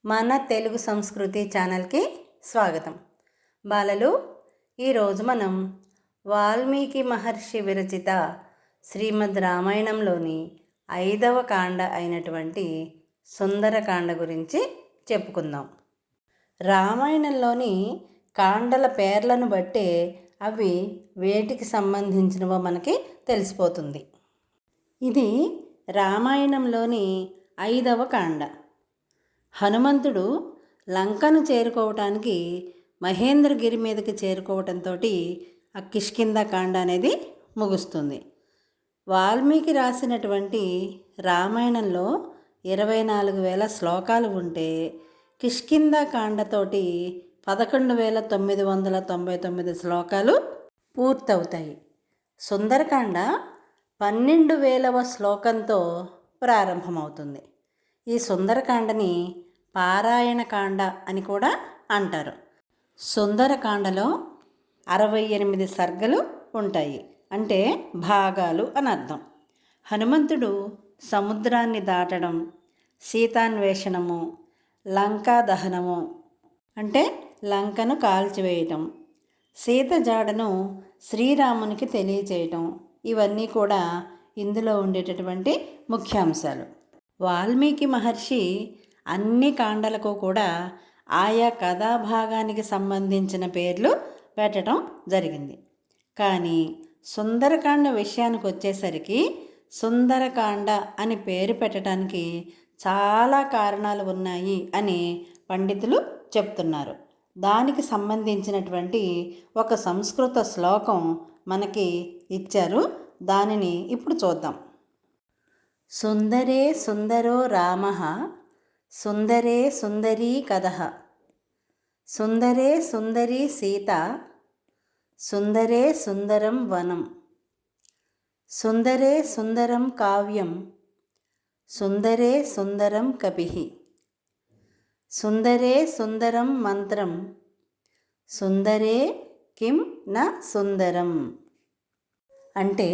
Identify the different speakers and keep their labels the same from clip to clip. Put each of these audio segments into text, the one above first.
Speaker 1: మన తెలుగు సంస్కృతి ఛానల్కి స్వాగతం. బాలలు, ఈరోజు మనం వాల్మీకి మహర్షి విరచిత శ్రీమద్ రామాయణంలోని 5వ కాండ అయినటువంటి సుందరకాండ గురించి చెప్పుకుందాం. రామాయణంలోని కాండల పేర్లను బట్టే అవి వేటికి సంబంధించినవో మనకి తెలిసిపోతుంది. ఇది రామాయణంలోని 5వ కాండ. హనుమంతుడు లంకను చేరుకోవటానికి మహేంద్రగిరి మీదకి చేరుకోవటంతో ఆ కిష్కింద కాండ అనేది ముగుస్తుంది. వాల్మీకి రాసినటువంటి రామాయణంలో 24,000 శ్లోకాలు ఉంటే కిష్కింద కాండతోటి 11,999 శ్లోకాలు పూర్తవుతాయి. సుందరకాండ 12,000వ శ్లోకంతో ప్రారంభమవుతుంది. ఈ సుందరకాండని పారాయణకాండ అని కూడా అంటారు. సుందరకాండలో 68 సర్గలు ఉంటాయి, అంటే భాగాలు అని అర్థం. హనుమంతుడు సముద్రాన్ని దాటడం, సీతాన్వేషణము, లంకా దహనము అంటే లంకను కాల్చివేయటం, సీత జాడను శ్రీరామునికి తెలియచేయటం, ఇవన్నీ కూడా ఇందులో ఉండేటటువంటి ముఖ్యాంశాలు. వాల్మీకి మహర్షి అన్ని కాండలకు కూడా ఆయా కథాభాగానికి సంబంధించిన పేర్లు పెట్టడం జరిగింది. కానీ సుందరకాండ విషయానికి వచ్చేసరికి సుందరకాండ అని పేరు పెట్టడానికి చాలా కారణాలు ఉన్నాయి అని పండితులు చెప్తున్నారు. దానికి సంబంధించినటువంటి ఒక సంస్కృత శ్లోకం మనకి ఇచ్చారు. దానిని ఇప్పుడు చూద్దాం. సుందరే సుందరో రామః, సుందరే సుందరీ కథః, సుందరే సుందరీ సీత, సుందరే సుందరం వనం, సుందరే సుందరం కావ్యం, సుందరే సుందరం కపిః, సుందరే సుందరం మంత్రం, సుందరే కిం న సుందరం. అంటే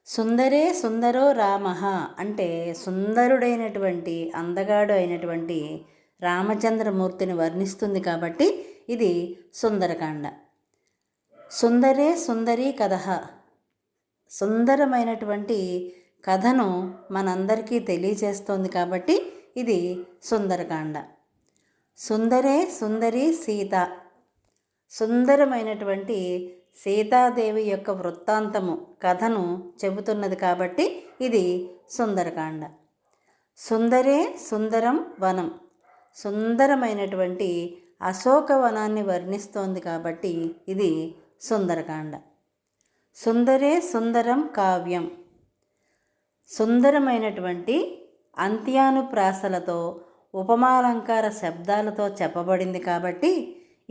Speaker 1: సుందరే సుందరో రామః అంటే సుందరుడైనటువంటి అందగాడు అయినటువంటి రామచంద్రమూర్తిని వర్ణిస్తుంది కాబట్టి ఇది సుందరకాండ. సుందరే సుందరీ కథః సుందరమైనటువంటి కథను మనందరికీ తెలియచేస్తోంది కాబట్టి ఇది సుందరకాండ. సుందరే సుందరీ సీత సుందరమైనటువంటి సీతాదేవి యొక్క వృత్తాంతము కథను చెబుతున్నది కాబట్టి ఇది సుందరకాండ. సుందరే సుందరం వనం సుందరమైనటువంటి అశోకవనాన్ని వర్ణిస్తోంది కాబట్టి ఇది సుందరకాండ. సుందరే సుందరం కావ్యం సుందరమైనటువంటి అంత్యానుప్రాసలతో ఉపమాలంకార శబ్దాలతో చెప్పబడింది కాబట్టి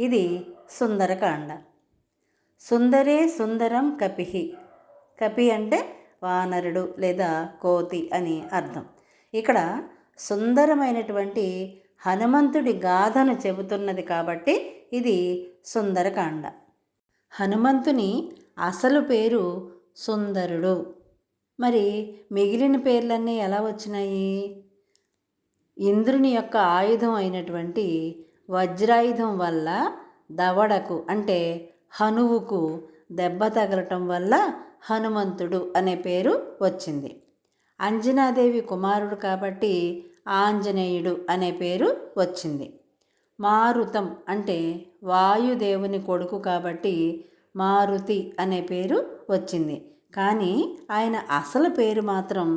Speaker 1: ఇది సుందరకాండ. సుందరే సుందరం కపిః కపి అంటే వానరుడు లేదా కోతి అని అర్థం. ఇక్కడ సుందరమైనటువంటి హనుమంతుడి గాథను చెబుతున్నది కాబట్టి ఇది సుందరకాండ. హనుమంతుని అసలు పేరు సుందరుడు. మరి మిగిలిన పేర్లన్నీ ఎలా వచ్చినాయి? ఇంద్రుని యొక్క ఆయుధం అయినటువంటి వజ్రాయుధం వల్ల దవడకు అంటే హనువుకు దెబ్బ తగలటం వల్ల హనుమంతుడు అనే పేరు వచ్చింది. అంజనాదేవి కుమారుడు కాబట్టి ఆంజనేయుడు అనే పేరు వచ్చింది. మారుతం అంటే వాయుదేవుని కొడుకు కాబట్టి మారుతి అనే పేరు వచ్చింది. కానీ ఆయన అసలు పేరు మాత్రం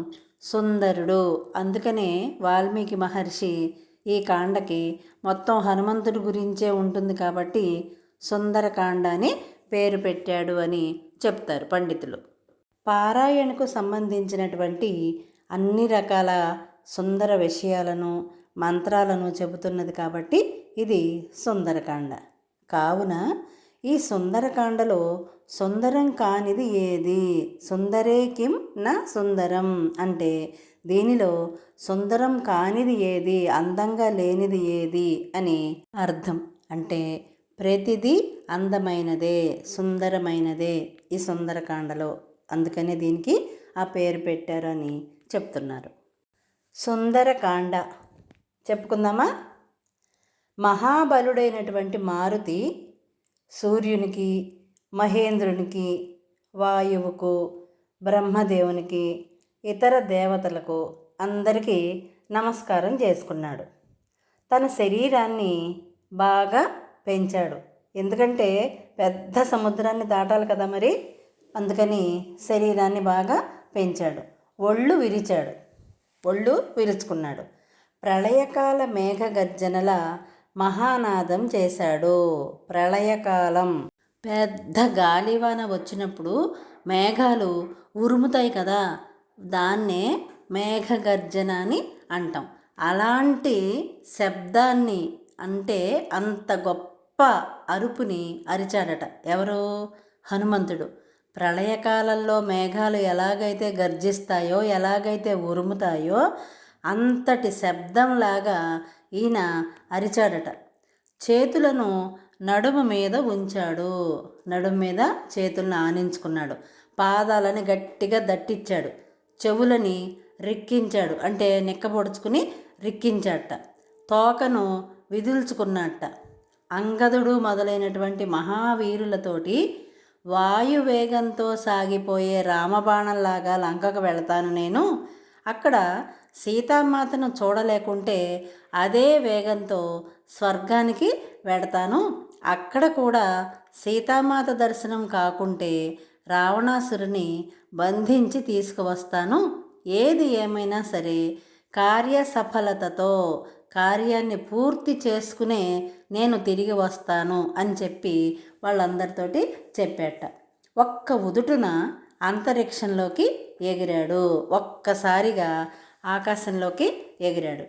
Speaker 1: సుందరుడు. అందుకనే వాల్మీకి మహర్షి ఈ కాండకి మొత్తం హనుమంతుడి గురించే ఉంటుంది కాబట్టి సుందరకాండ అని పేరు పెట్టాడు అని చెప్తారు పండితులు. పారాయణకు సంబంధించినటువంటి అన్ని రకాల సుందర విషయాలను మంత్రాలను చెబుతున్నది కాబట్టి ఇది సుందరకాండ. కావున ఈ సుందరకాండలో సుందరం కానిది ఏది? సుందరే కిం న సుందరం అంటే దీనిలో సుందరం కానిది ఏది, అందంగా లేనిది ఏది అని అర్థం. అంటే ప్రతిదీ అందమైనదే, సుందరమైనదే ఈ సుందరకాండలో. అందుకనే దీనికి ఆ పేరు పెట్టారని చెప్తున్నారు. సుందరకాండ చెప్పుకుందామా? మహాబలుడైనటువంటి మారుతి సూర్యునికి, మహేంద్రునికి, వాయువుకు, బ్రహ్మదేవునికి, ఇతర దేవతలకు అందరికీ నమస్కారం చేసుకున్నాడు. తన శరీరాన్ని బాగా పెంచాడు. ఎందుకంటే పెద్ద సముద్రాన్ని దాటాలి కదా మరి, అందుకని శరీరాన్ని బాగా పెంచాడు. ఒళ్ళు విరుచుకున్నాడు. ప్రళయకాల మేఘగర్జనల మహానాదం చేశాడు. ప్రళయకాలం పెద్ద గాలివాన వచ్చినప్పుడు మేఘాలు ఉరుముతాయి కదా, దాన్నే మేఘగర్జన అని అంటాం. అలాంటి శబ్దాన్ని, అంటే అంత గొప్ప అరుపుని అరిచాడట. ఎవరు? హనుమంతుడు. ప్రళయకాలంలో మేఘాలు ఎలాగైతే గర్జిస్తాయో, ఎలాగైతే ఉరుముతాయో అంతటి శబ్దంలాగా ఈయన అరిచాడట. చేతులను నడుము మీద ఉంచాడు. నడుము మీద చేతులను ఆనించుకున్నాడు. పాదాలని గట్టిగా దట్టించాడు. చెవులని రిక్కించాడు, అంటే నిక్కబొడుచుకుని రిక్కించాట. తోకను విదుల్చుకున్నట్ట. అంగదుడు మొదలైనటువంటి మహావీరులతోటి వాయువేగంతో సాగిపోయే రామబాణంలాగా లంకకు వెళతాను నేను. అక్కడ సీతామాతను చూడలేకుంటే అదే వేగంతో స్వర్గానికి వెడతాను. అక్కడ కూడా సీతామాత దర్శనం కాకుంటే రావణాసురుని బంధించి తీసుకువస్తాను. ఏది ఏమైనా సరే కార్యసఫలతతో కార్యాన్ని పూర్తి చేసుకునే నేను తిరిగి వస్తాను అని చెప్పి వాళ్ళందరితోటి చెప్పాట. ఒక్క ఉదుటున అంతరిక్షంలోకి ఎగిరాడు. ఒక్కసారిగా ఆకాశంలోకి ఎగిరాడు.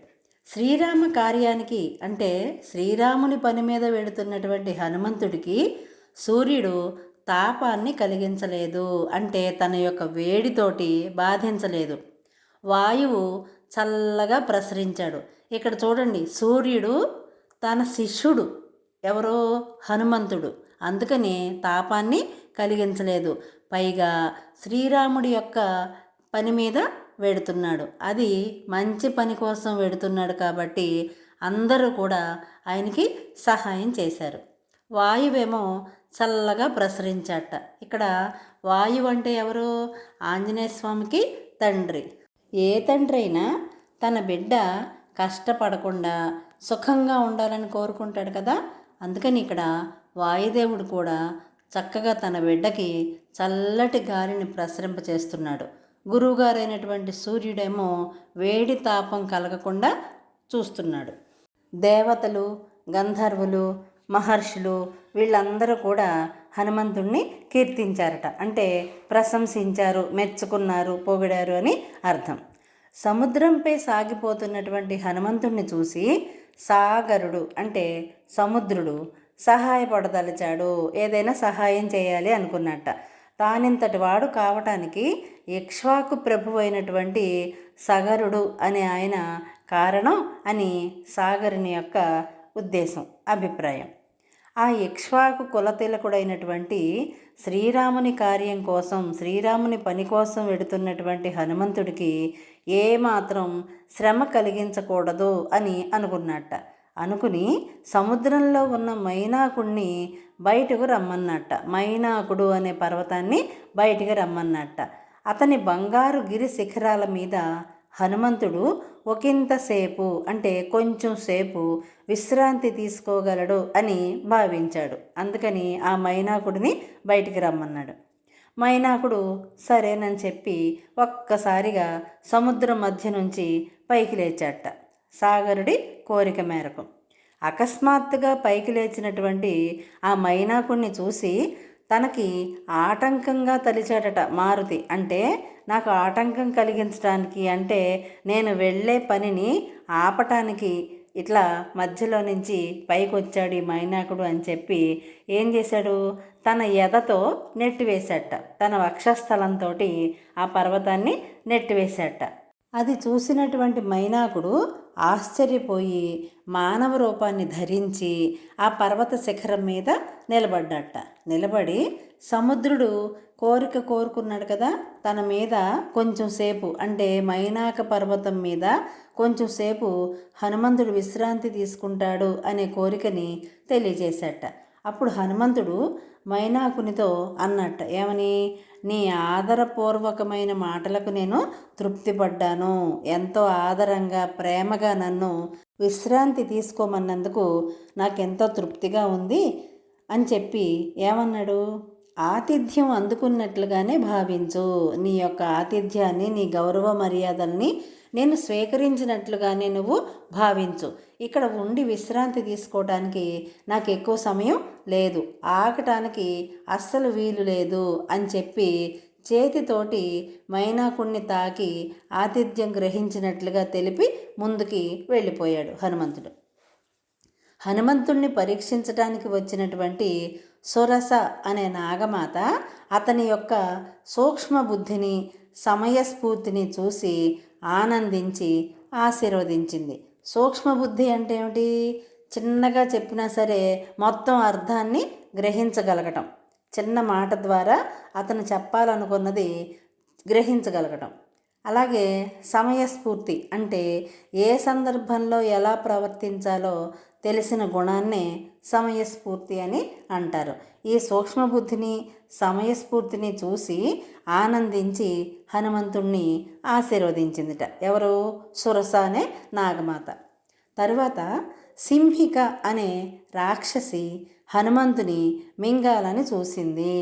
Speaker 1: శ్రీరామ కార్యానికి, అంటే శ్రీరాముని పని మీద వెళుతున్నటువంటి హనుమంతుడికి సూర్యుడు తాపాన్ని కలిగించలేదు, అంటే తన యొక్క వేడితోటి బాధించలేదు. వాయువు చల్లగా ప్రసరించాడు. ఇక్కడ చూడండి, సూర్యుడు తన శిష్యుడు, ఎవరో హనుమంతుడు, అందుకని తాపాన్ని కలిగించలేదు. పైగా శ్రీరాముడి యొక్క పని మీద వెడుతున్నాడు. అది మంచి పని కోసం వెడుతున్నాడు కాబట్టి అందరూ కూడా ఆయనకి సహాయం చేశారు. వాయువేమో చల్లగా ప్రసరించాట. ఇక్కడ వాయువు అంటే ఎవరు? ఆంజనేయ స్వామికి తండ్రి. ఏ తండ్రి అయినా తన బిడ్డ కష్టపడకుండా సుఖంగా ఉండాలని కోరుకుంటాడు కదా. అందుకని ఇక్కడ వాయుదేవుడు కూడా చక్కగా తన బిడ్డకి చల్లటి గాలిని ప్రసరింపచేస్తున్నాడు. గురువుగారైనటువంటి సూర్యుడేమో వేడి తాపం కలగకుండా చూస్తున్నాడు. దేవతలు, గంధర్వులు, మహర్షులు వీళ్ళందరూ కూడా హనుమంతుణ్ణి కీర్తించారట. అంటే ప్రశంసించారు, మెచ్చుకున్నారు, పొగిడారు అని అర్థం. సముద్రంపై సాగిపోతున్నటువంటి హనుమంతుణ్ణి చూసి సాగరుడు, అంటే సముద్రుడు సహాయపడదలిచాడు. ఏదైనా సహాయం చేయాలి అనుకున్నట్ట. తానింతటి వాడు కావటానికి ఇక్ష్వాకు ప్రభు అయినటువంటి సగరుడు అనే ఆయన కారణం అని సాగరుని యొక్క ఉద్దేశం, అభిప్రాయం. ఆ ఇక్ష్వాకు కులతిలకుడైనటువంటి శ్రీరాముని కార్యం కోసం, శ్రీరాముని పని కోసం వెడుతున్నటువంటి హనుమంతుడికి ఏమాత్రం శ్రమ కలిగించకూడదు అని అనుకున్నట్ట. అనుకుని సముద్రంలో ఉన్న మైనాకుడిని బయటకు రమ్మన్నట్ట. మైనాకుడు అనే పర్వతాన్ని బయటికి రమ్మన్నట్ట. అతని బంగారు గిరి శిఖరాల మీద హనుమంతుడు ఒకంతసేపు, అంటే కొంచెం సేపు విశ్రాంతి తీసుకోగలడు అని భావించాడు. అందుకని ఆ మైనాకుడిని బయటికి రమ్మన్నాడు. మైనాకుడు సరేనని చెప్పి ఒక్కసారిగా సముద్రం మధ్య నుంచి పైకి లేచాట. సాగరుడి కోరిక మేరకు అకస్మాత్తుగా పైకి లేచినటువంటి ఆ మైనాకుడిని చూసి తనకి ఆటంకంగా తలిచాడట మారుతి. అంటే నాకు ఆటంకం కలిగించడానికి, అంటే నేను వెళ్ళే పనిని ఆపటానికి ఇట్లా మధ్యలో నుంచి పైకి వచ్చాడు ఈ మైనాకుడు అని చెప్పి ఏం చేశాడు? తన ఎదతో నెట్టివేశాట. తన వక్షస్థలంతో ఆ పర్వతాన్ని నెట్టివేశాట. అది చూసినటువంటి మైనాకుడు ఆశ్చర్యపోయి మానవ రూపాన్ని ధరించి ఆ పర్వత శిఖరం మీద నిలబడ్డట. నిలబడి సముద్రుడు కోరిక కోరుకున్నాడు కదా, తన మీద కొంచెం సేపు అంటే మైనాక పర్వతం మీద కొంచెం సేపు హనుమంతుడు విశ్రాంతి తీసుకుంటాడు అనే కోరికని తెలియజేశాట. అప్పుడు హనుమంతుడు మైనాకునితో అన్నట్ట, ఏమని, నీ ఆదరపూర్వకమైన మాటలకు నేను తృప్తిపడ్డాను. ఎంతో ఆదరంగా ప్రేమగా నన్ను విశ్రాంతి తీసుకోమన్నందుకు నాకెంతో తృప్తిగా ఉంది అని చెప్పి ఏమన్నాడు, ఆతిథ్యం అందుకున్నట్లుగానే భావించు. నీ యొక్క ఆతిథ్యాన్ని, నీ గౌరవ మర్యాదల్ని నేను స్వీకరించినట్లుగానే నువ్వు భావించు. ఇక్కడ ఉండి విశ్రాంతి తీసుకోవడానికి నాకు ఎక్కువ సమయం లేదు, ఆగటానికి అస్సలు వీలు లేదు అని చెప్పి చేతితోటి మైనాకుణ్ణి తాకి ఆతిథ్యం గ్రహించినట్లుగా తెలిపి ముందుకి వెళ్ళిపోయాడు హనుమంతుడు. హనుమంతుణ్ణి పరీక్షించడానికి వచ్చినటువంటి సురస అనే నాగమాత అతని యొక్క సూక్ష్మ బుద్ధిని, సమయస్ఫూర్తిని చూసి ఆనందించి ఆశీర్వదించింది. సూక్ష్మబుద్ధి అంటే ఏమిటి? చిన్నగా చెప్పినా సరే మొత్తం అర్థాన్ని గ్రహించగలగటం, చిన్న మాట ద్వారా అతను చెప్పాలనుకున్నది గ్రహించగలగటం. అలాగే సమయస్ఫూర్తి అంటే ఏ సందర్భంలో ఎలా ప్రవర్తించాలో తెలిసిన గుణాన్నే సమయస్ఫూర్తి అని అంటారు. ఈ సూక్ష్మబుద్ధిని, సమయస్ఫూర్తిని చూసి ఆనందించి హనుమంతుణ్ణి ఆశీర్వదించిందిట. ఎవరు? సురస అనే నాగమాత. తరువాత సింహిక అనే రాక్షసి హనుమంతుని మింగాలని చూసింది.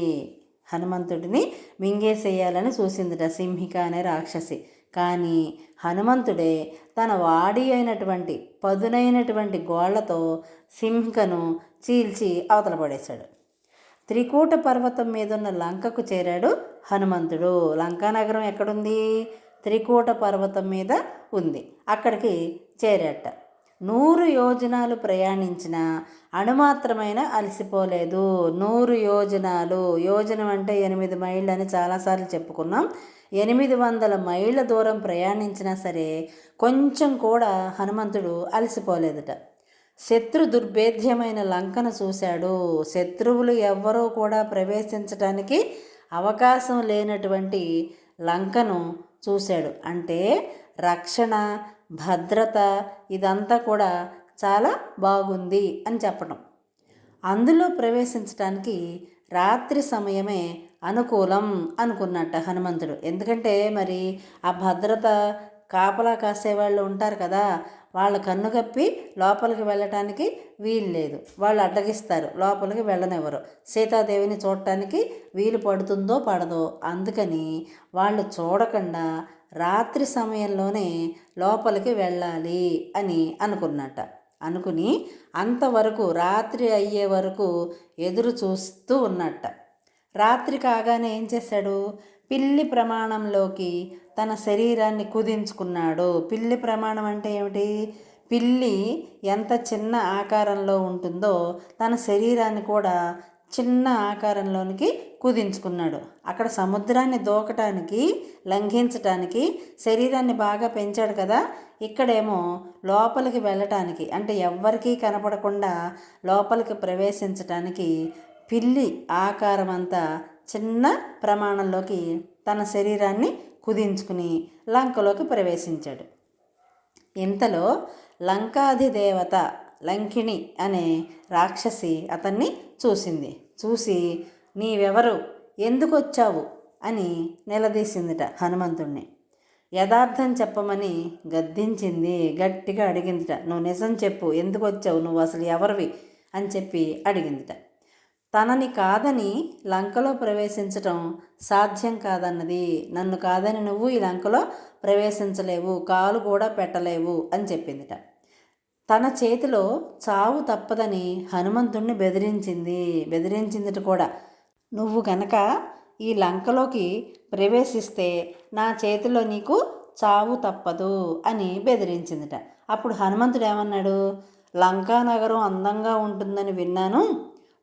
Speaker 1: హనుమంతుడిని మింగేసేయాలని చూసిందిట సింహిక అనే రాక్షసి. కానీ హనుమంతుడే తన వాడి అయినటువంటి పదునైనటువంటి గోళ్లతో సింహికను చీల్చి అవతల పడేశాడు. త్రికూట పర్వతం మీదున్న లంకకు చేరాడు హనుమంతుడు. లంకానగరం ఎక్కడుంది? త్రికూట పర్వతం మీద ఉంది. అక్కడికి చేరాట. 100 యోజనాలు ప్రయాణించిన అణుమాత్రమైన అలసిపోలేదు. 100 యోజనాలు, యోజనం అంటే 8 మైళ్ళు అని చాలాసార్లు చెప్పుకున్నాం. 800 మైళ్ళ దూరం ప్రయాణించినా సరే కొంచెం కూడా హనుమంతుడు అలసిపోలేదుట. శత్రు దుర్భేద్యమైన లంకను చూశాడు. శత్రువులు ఎవ్వరూ కూడా ప్రవేశించడానికి అవకాశం లేనటువంటి లంకను చూశాడు. అంటే రక్షణ, భద్రత ఇదంతా కూడా చాలా బాగుంది అని చెప్పడం. అందులో ప్రవేశించడానికి రాత్రి సమయమే అనుకూలం అనుకున్నట్ట హనుమంతుడు. ఎందుకంటే మరి ఆ భద్రత కాపలా కాసేవాళ్ళు ఉంటారు కదా, వాళ్ళ కన్ను కప్పి లోపలికి వెళ్ళటానికి వీలు లేదు. వాళ్ళు అడ్డగిస్తారు, లోపలికి వెళ్ళనివ్వరు. సీతాదేవిని చూడటానికి వీలు పడుతుందో పడదో, అందుకని వాళ్ళు చూడకుండా రాత్రి సమయంలోనే లోపలికి వెళ్ళాలి అని అనుకున్నట్ట. అనుకుని అంతవరకు రాత్రి అయ్యే వరకు ఎదురు చూస్తూ ఉన్నట్ట. రాత్రి కాగానే ఏం చేశాడు? పిల్లి ప్రమాణంలోకి తన శరీరాన్ని కుదించుకున్నాడు. పిల్లి ప్రమాణం అంటే ఏమిటి? పిల్లి ఎంత చిన్న ఆకారంలో ఉంటుందో తన శరీరాన్ని కూడా చిన్న ఆకారంలోనికి కుదించుకున్నాడు. అక్కడ సముద్రాన్ని దూకటానికి, లంఘించటానికి శరీరాన్ని బాగా పెంచాడు కదా, ఇక్కడేమో లోపలికి వెళ్ళటానికి అంటే ఎవ్వరికీ కనపడకుండా లోపలికి ప్రవేశించటానికి పిల్లి ఆకారం అంతా చిన్న ప్రమాణంలోకి తన శరీరాన్ని కుదించుకుని లంకలోకి ప్రవేశించాడు. ఇంతలో లంకాధిదేవత లంకిణి అనే రాక్షసి అతన్ని చూసింది. చూసి నీవెవరు, ఎందుకు వచ్చావు అని నిలదీసిందిట హనుమంతుణ్ణి. యథార్థం చెప్పమని గద్దించింది, గట్టిగా అడిగిందిట. నువ్వు నిజం చెప్పు, ఎందుకు వచ్చావు, నువ్వు అసలు ఎవరివి అని చెప్పి అడిగిందిట. తనని కాదని లంకలో ప్రవేశించటం సాధ్యం కాదన్నది. నన్ను కాదని నువ్వు ఈ లంకలో ప్రవేశించలేవు, కాలు కూడా పెట్టలేవు అని చెప్పిందిట. తన చేతిలో చావు తప్పదని హనుమంతుణ్ణి బెదిరించిందిట కూడా. నువ్వు గనక ఈ లంకలోకి ప్రవేశిస్తే నా చేతిలో నీకు చావు తప్పదు అని బెదిరించిందిట. అప్పుడు హనుమంతుడు ఏమన్నాడు? లంకా నగరం అందంగా ఉంటుందని విన్నాను,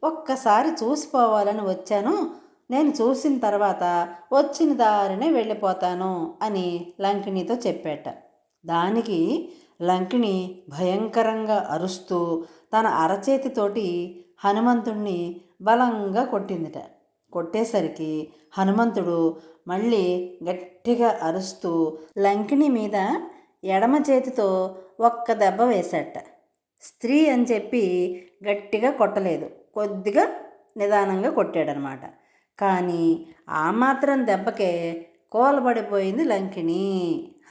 Speaker 1: ఒక్కసారి చూసిపోవాలని వచ్చాను. నేను చూసిన తర్వాత వచ్చిన దారినే వెళ్ళిపోతాను అని లంకిణితో చెప్పాట. దానికి లంకిణి భయంకరంగా అరుస్తూ తన అరచేతితోటి హనుమంతుణ్ణి బలంగా కొట్టిందిట. కొట్టేసరికి హనుమంతుడు మళ్ళీ గట్టిగా అరుస్తూ లంకిణి మీద ఎడమ చేతితో ఒక్క దెబ్బ వేశాట. స్త్రీ అని చెప్పి గట్టిగా కొట్టలేదు, కొద్దిగా నిదానంగా కొట్టాడనమాట. కానీ ఆ మాత్రం దెబ్బకే కూలబడిపోయింది లంకిణి.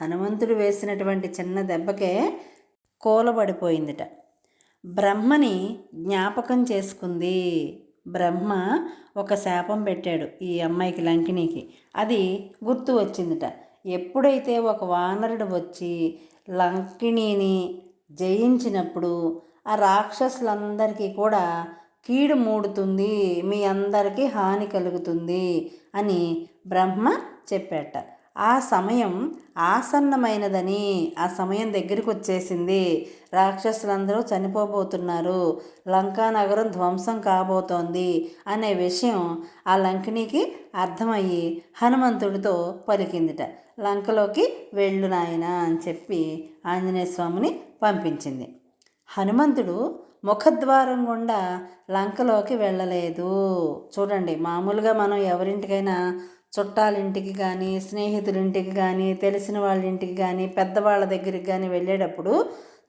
Speaker 1: హనుమంతుడు వేసినటువంటి చిన్న దెబ్బకే కూలబడిపోయిందిట. బ్రహ్మని జ్ఞాపకం చేసుకుంది. బ్రహ్మ ఒక శాపం పెట్టాడు ఈ అమ్మాయికి, లంకిణికి. అది గుర్తు వచ్చిందిట. ఎప్పుడైతే ఒక వానరుడు వచ్చి లంకిణిని జయించినప్పుడు ఆ రాక్షసులందరికీ కూడా కీడు మూడుతుంది, మీ అందరికీ హాని కలుగుతుంది అని బ్రహ్మ చెప్పాట. ఆ సమయం ఆసన్నమైనదని, ఆ సమయం దగ్గరికి వచ్చేసింది, రాక్షసులందరూ చనిపోబోతున్నారు, లంకానగరం ధ్వంసం కాబోతోంది అనే విషయం ఆ లంకిణికి అర్థమయ్యి హనుమంతుడితో పలికిందిట. లంకలోకి వెళ్ళు నాయనా అని చెప్పి ఆంజనేయ స్వామిని పంపించింది. హనుమంతుడు ముఖద్వారం గుండా లంకలోకి వెళ్ళలేదు. చూడండి, మామూలుగా మనం ఎవరింటికైనా చుట్టాలింటికి కానీ, స్నేహితులింటికి కానీ, తెలిసిన వాళ్ళ ఇంటికి కానీ, పెద్దవాళ్ళ దగ్గరికి కానీ వెళ్ళేటప్పుడు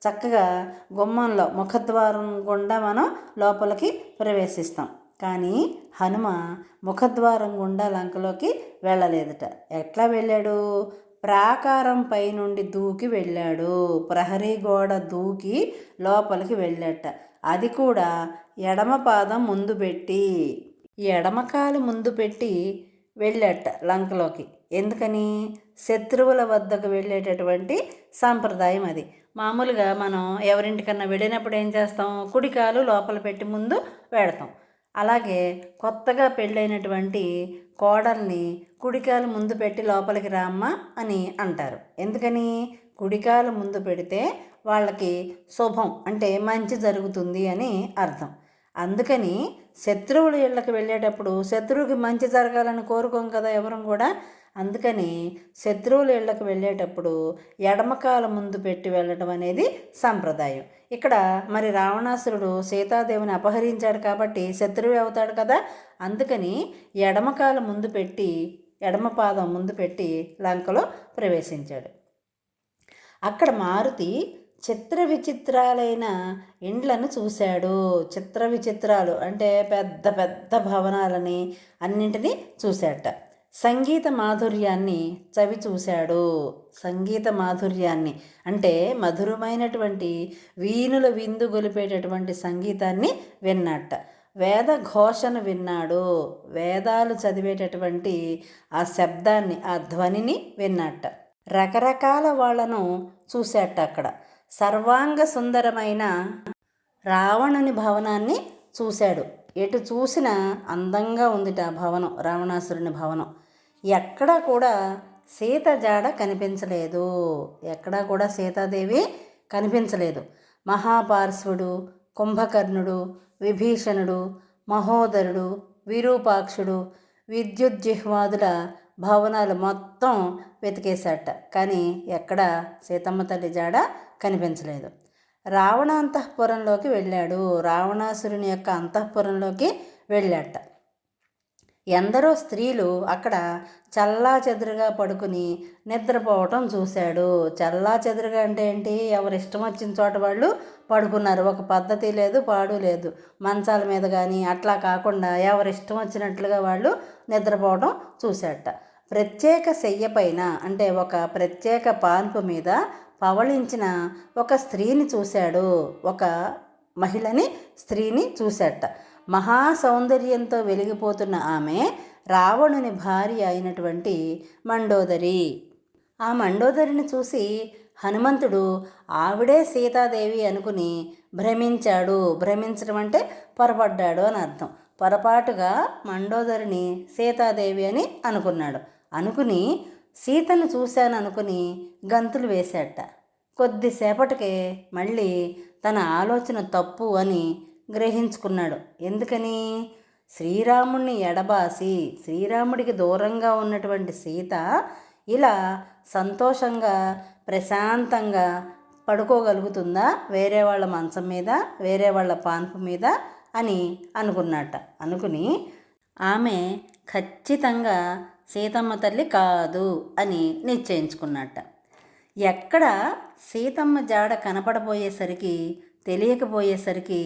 Speaker 1: చక్కగా గుమ్మంలో ముఖద్వారం గుండా మనం లోపలికి ప్రవేశిస్తాం. కానీ హనుమ ముఖద్వారం గుండా లంకలోకి వెళ్ళలేదట. ఎట్లా వెళ్ళాడు? ప్రాకారం పై నుండి దూకి వెళ్ళాడు. ప్రహరీ గోడ దూకి లోపలికి వెళ్ళాట. అది కూడా ఎడమ పాదం ముందు పెట్టి, ఎడమకాలు ముందు పెట్టి వెళ్ళాట లంకలోకి. ఎందుకని? శత్రువుల వద్దకు వెళ్ళేటటువంటి సాంప్రదాయం అది. మామూలుగా మనం ఎవరింటికన్నా వెళ్ళినప్పుడు ఏం చేస్తాం? కుడికాలు లోపల పెట్టి ముందు వెళతాం. అలాగే కొత్తగా పెళ్ళైనటువంటి కోడల్ని కుడికాలు ముందు పెట్టి లోపలికి రామ్మా అని అంటారు. ఎందుకని? కుడికాలు ముందు పెడితే వాళ్ళకి శుభం, అంటే మంచి జరుగుతుంది అని అర్థం. అందుకని శత్రువుల ఇళ్ళకి వెళ్ళేటప్పుడు శత్రువుకి మంచి జరగాలని కోరుకోం కదా ఎవరం కూడా. అందుకని శత్రువుల ఇళ్ళకి వెళ్ళేటప్పుడు ఎడమకాల ముందు పెట్టి వెళ్ళడం అనేది సంప్రదాయం. ఇక్కడ మరి రావణాసురుడు సీతాదేవిని అపహరించాడు కాబట్టి శత్రువు అవుతాడు కదా. అందుకని ఎడమకాల ముందు పెట్టి, ఎడమ పాదం ముందు పెట్టి లంకలో ప్రవేశించాడు. అక్కడ మారుతి చిత్ర విచిత్రాలైన ఇండ్లను చూశాడు. చిత్ర విచిత్రాలు అంటే పెద్ద పెద్ద భవనాలని అన్నింటినీ చూశాట. సంగీత మాధుర్యాన్ని చవి చూశాడు. సంగీత మాధుర్యాన్ని అంటే మధురమైనటువంటి వీణుల విందు గొలిపేటటువంటి సంగీతాన్ని విన్నట్ట. వేద ఘోషను విన్నాడు. వేదాలు చదివేటటువంటి ఆ శబ్దాన్ని, ఆ ధ్వనిని విన్నట్ట. రకరకాల వాళ్లను చూశాట. అక్కడ సర్వాంగ సుందరమైన రావణుని భవనాన్ని చూశాడు. ఎటు చూసినా అందంగా ఉందిట ఆ భవనం, రావణాసురుని భవనం. ఎక్కడా కూడా సీత జాడ కనిపించలేదు. ఎక్కడా కూడా సీతాదేవి కనిపించలేదు. మహాపార్శ్వుడు, కుంభకర్ణుడు, విభీషణుడు, మహోదరుడు, విరూపాక్షుడు, విద్యుజ్జిహ్వాదుల భవనాలు మొత్తం వెతికేశాట. కానీ ఎక్కడ సీతమ్మ తల్లి జాడ కనిపించలేదు. రావణ అంతఃపురంలోకి వెళ్ళాడు. రావణాసురుని యొక్క అంతఃపురంలోకి వెళ్ళాట. ఎందరో స్త్రీలు అక్కడ చల్లా చెదురుగా పడుకుని నిద్రపోవటం చూశాడు. చల్లా చెదురుగా అంటే ఏంటి? ఎవరిష్టం వచ్చిన చోట వాళ్ళు పడుకున్నారు. ఒక పద్ధతి లేదు, పాడు లేదు. మంచాల మీద కానీ అట్లా కాకుండా ఎవరిష్టం వచ్చినట్లుగా వాళ్ళు నిద్రపోవడం చూశాట. ప్రత్యేక శయ్య పైన అంటే ఒక ప్రత్యేక పాన్పు మీద పవళించిన ఒక స్త్రీని చూశాడు. ఒక మహిళని, స్త్రీని చూశాట. మహా సౌందర్యంతో వెలిగిపోతున్న ఆమె రావణుని భార్య అయినటువంటి మండోదరి. ఆ మండోదరిని చూసి హనుమంతుడు ఆవిడే సీతాదేవి అనుకుని భ్రమించాడు. భ్రమించడం అంటే పొరపడ్డాడు అని అర్థం. పొరపాటుగా మండోదరిని సీతాదేవి అని అనుకున్నాడు. అనుకుని సీతను చూశాను అనుకుని గంతులు వేశాట. కొద్దిసేపటికే మళ్ళీ తన ఆలోచన తప్పు అని గ్రహించుకున్నాడు. ఎందుకని? శ్రీరాముణ్ణి ఎడబాసి శ్రీరాముడికి దూరంగా ఉన్నటువంటి సీత ఇలా సంతోషంగా, ప్రశాంతంగా, పడుకోగలుగుతుందా వేరే వాళ్ళ మంచం మీద, వేరే వాళ్ళ పాన్పు మీద అని అనుకున్నట్ట. అనుకుని ఆమె ఖచ్చితంగా సీతమ్మ తల్లి కాదు అని నిశ్చయించుకున్నట్ట. ఎక్కడ సీతమ్మ జాడ కనపడబోయేసరికి, తెలియకపోయేసరికి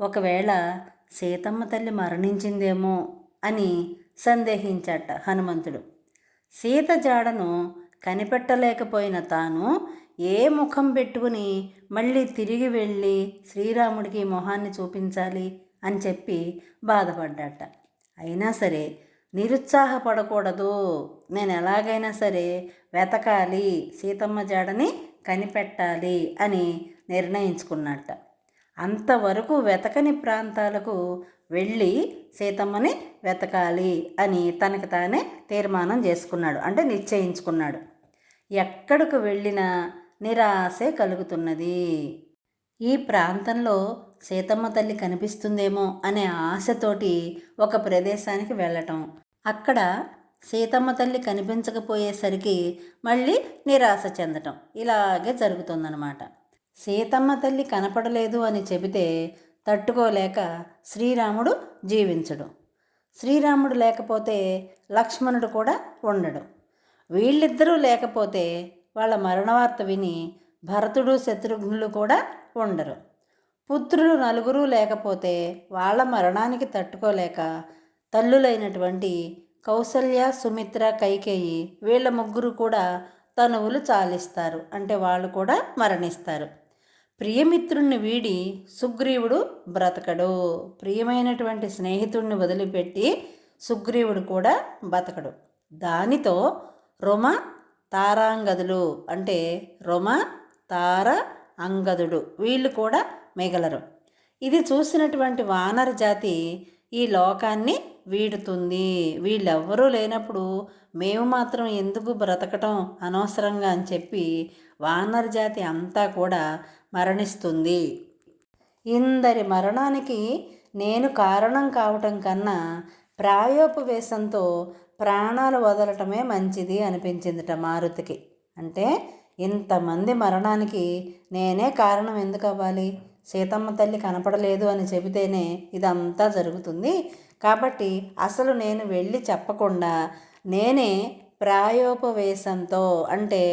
Speaker 1: ఒకవేళ సీతమ్మ తల్లి మరణించిందేమో అని సందేహించాట హనుమంతుడు. సీత జాడను కనిపెట్టలేకపోయిన తాను ఏ ముఖం పెట్టుకుని మళ్ళీ తిరిగి వెళ్ళి శ్రీరాముడికి మొహాన్ని చూపించాలి అని చెప్పి బాధపడ్డాట. అయినా సరే నిరుత్సాహపడకూడదు, నేను ఎలాగైనా సరే వెతకాలి, సీతమ్మ జాడని కనిపెట్టాలి అని నిర్ణయించుకున్నట్ట. అంతవరకు వెతకని ప్రాంతాలకు వెళ్ళి సీతమ్మని వెతకాలి అని తనకు తానే తీర్మానం చేసుకున్నాడు, అంటే నిశ్చయించుకున్నాడు. ఎక్కడికి వెళ్ళినా నిరాశే కలుగుతున్నది. ఈ ప్రాంతంలో సీతమ్మ తల్లి కనిపిస్తుందేమో అనే ఆశతోటి ఒక ప్రదేశానికి వెళ్ళటం, అక్కడ సీతమ్మ తల్లి కనిపించకపోయేసరికి మళ్ళీ నిరాశ చెందటం, ఇలాగే జరుగుతుందన్నమాట. సీతమ్మ తల్లి కనపడలేదు అని చెబితే తట్టుకోలేక శ్రీరాముడు జీవించడు. శ్రీరాముడు లేకపోతే లక్ష్మణుడు కూడా ఉండడు. వీళ్ళిద్దరూ లేకపోతే వాళ్ళ మరణవార్త విని భరతుడు శత్రుఘ్నులు కూడా ఉండరు. పుత్రులు నలుగురు లేకపోతే వాళ్ళ మరణానికి తట్టుకోలేక తల్లులైనటువంటి కౌసల్య, సుమిత్ర, కైకేయి వీళ్ళ ముగ్గురు కూడా తనువులు చాలిస్తారు, అంటే వాళ్ళు కూడా మరణిస్తారు. ప్రియమిత్రుణ్ణి వీడి సుగ్రీవుడు బ్రతకడు. ప్రియమైనటువంటి స్నేహితుడిని వదిలిపెట్టి సుగ్రీవుడు కూడా బతకడు. దానితో రుమ తారాంగదులు, అంటే రుమ, తార, అంగదుడు వీళ్ళు కూడా మిగలరు. ఇది చూసినటువంటి వానర జాతి ఈ లోకాన్ని వీడుతుంది. వీళ్ళెవ్వరూ లేనప్పుడు మేము మాత్రం ఎందుకు బ్రతకటం అనవసరంగా అని చెప్పి వానర జాతి అంతా కూడా మరణిస్తుంది. ఇందరి మరణానికి నేను కారణం కావటం కన్నా ప్రాయోపవేశంతో ప్రాణాలు వదలటమే మంచిది అనిపించిందిట మారుతికి. అంటే ఇంతమంది మరణానికి నేనే కారణం ఎందుకు అవ్వాలి? సీతమ్మ తల్లి కనపడలేదు అని చెబితేనే ఇదంతా జరుగుతుంది. కాబట్టి అసలు నేను వెళ్ళి చెప్పకుండా నేనే ప్రాయోపవేశంతో, అంటే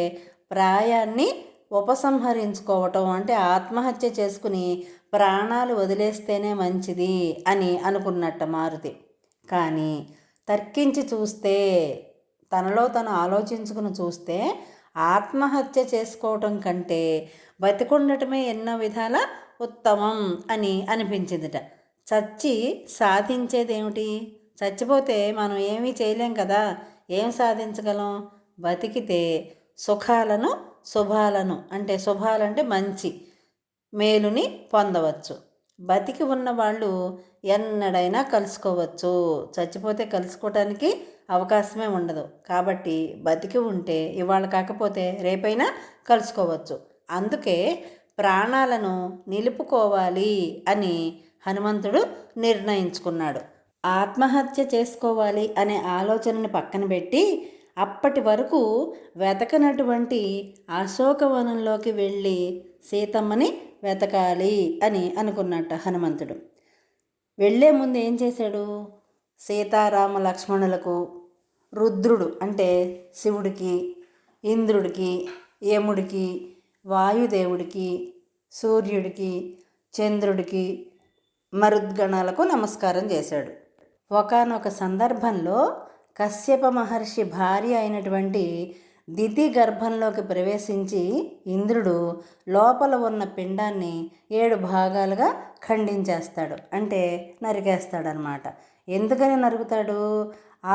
Speaker 1: ప్రాయాన్ని ఉపసంహరించుకోవటం, అంటే ఆత్మహత్య చేసుకుని ప్రాణాలు వదిలేస్తేనే మంచిది అని అనుకున్నట్ట మారుతి. కానీ తర్కించి చూస్తే, తనలో తను ఆలోచించుకుని చూస్తే ఆత్మహత్య చేసుకోవటం కంటే బతికుండటమే ఎన్నో విధాల ఉత్తమం అని అనిపించిందిట. చచ్చి సాధించేదేమిటి? చచ్చిపోతే మనం ఏమీ చేయలేం కదా, ఏం సాధించగలం? బతికితే సుఖాలను, శుభాలను, అంటే శుభాలంటే మంచి మేలుని పొందవచ్చు. బతికి ఉన్న వాళ్ళు ఎన్నడైనా కలుసుకోవచ్చు. చచ్చిపోతే కలుసుకోవటానికి అవకాశమే ఉండదు. కాబట్టి బతికి ఉంటే ఇవాళ కాకపోతే రేపైనా కలుసుకోవచ్చు. అందుకే ప్రాణాలను నిలుపుకోవాలి అని హనుమంతుడు నిర్ణయించుకున్నాడు. ఆత్మహత్య చేసుకోవాలి అనే ఆలోచనని పక్కన పెట్టి అప్పటి వరకు వెతకనటువంటి అశోకవనంలోకి వెళ్ళి సీతమ్మని వెతకాలి అని అనుకున్నట్ట హనుమంతుడు. వెళ్ళే ముందు ఏం చేశాడు? సీతారామ లక్ష్మణులకు రుద్రుడు, అంటే శివుడికి, ఇంద్రుడికి, యముడికి, వాయుదేవుడికి, సూర్యుడికి, చంద్రుడికి, మరుద్గణాలకు నమస్కారం చేశాడు. ఒకానొక సందర్భంలో కశ్యప మహర్షి భార్య అయినటువంటి దితి గర్భంలోకి ప్రవేశించి ఇంద్రుడు లోపల ఉన్న పిండాన్ని 7 భాగాలుగా ఖండించేస్తాడు, అంటే నరికేస్తాడనమాట. ఎందుకని నరుకుతాడు?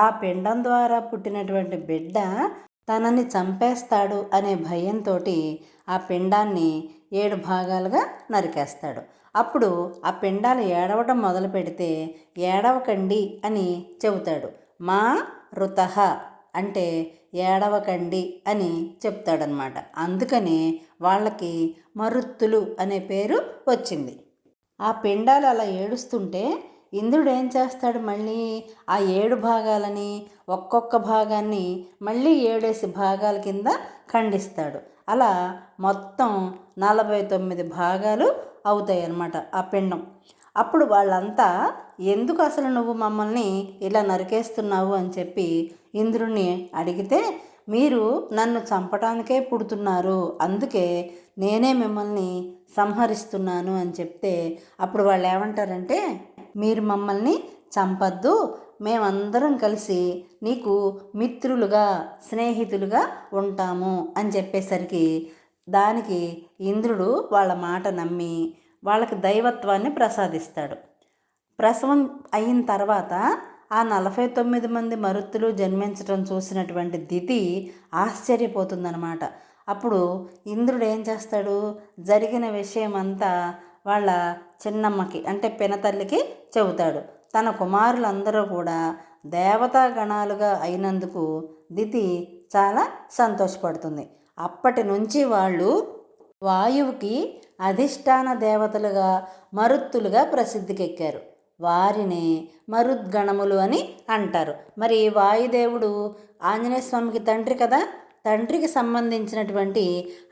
Speaker 1: ఆ పిండం ద్వారా పుట్టినటువంటి బిడ్డ తనని చంపేస్తాడు అనే భయంతో ఆ పిండాన్ని 7 భాగాలుగా నరికేస్తాడు. అప్పుడు ఆ పిండాలు ఏడవడం మొదలు పెడితే ఏడవకండి అని చెబుతాడు. మా రుతః, అంటే ఏడవకండి అని చెప్తాడనమాట. అందుకని వాళ్ళకి మరుత్తులు అనే పేరు వచ్చింది. ఆ పిండాలు అలా ఏడుస్తుంటే ఇంద్రుడు ఏం చేస్తాడు? మళ్ళీ ఆ 7 భాగాలని, ఒక్కొక్క భాగాన్ని మళ్ళీ 7 భాగాల కింద ఖండిస్తాడు. అలా మొత్తం 49 భాగాలు అవుతాయి అన్నమాట ఆ పిండం. అప్పుడు వాళ్ళంతా ఎందుకు అసలు నువ్వు మమ్మల్ని ఇలా నరికేస్తున్నావు అని చెప్పి ఇంద్రుణ్ణి అడిగితే, మీరు నన్ను చంపటానికే పుడుతున్నారు, అందుకే నేనే మిమ్మల్ని సంహరిస్తున్నాను అని చెప్తే, అప్పుడు వాళ్ళు ఏమంటారంటే, మీరు మమ్మల్ని చంపద్దు, మేమందరం కలిసి నీకు మిత్రులుగా స్నేహితులుగా ఉంటాము అని చెప్పేసరికి దానికి ఇంద్రుడు వాళ్ళ మాట నమ్మి వాళ్ళకి దైవత్వాన్ని ప్రసాదిస్తాడు. ప్రసవం అయిన తర్వాత ఆ 49 మంది మరుత్తులు జన్మించడం చూసినటువంటి దితి ఆశ్చర్యపోతుందన్నమాట. అప్పుడు ఇంద్రుడు ఏం చేస్తాడు, జరిగిన విషయం అంతా వాళ్ళ చిన్నమ్మకి అంటే పినతల్లికి చెబుతాడు. తన కుమారులందరూ కూడా దేవతాగణాలుగా అయినందుకు దితి చాలా సంతోషపడుతుంది. అప్పటి నుంచి వాళ్ళు వాయువుకి అధిష్టాన దేవతలుగా మరుత్తులుగా ప్రసిద్ధికెక్కారు. వారిని మరుద్గణములు అని అంటారు. మరి వాయుదేవుడు ఆంజనేయ స్వామికి తండ్రి కదా, తండ్రికి సంబంధించినటువంటి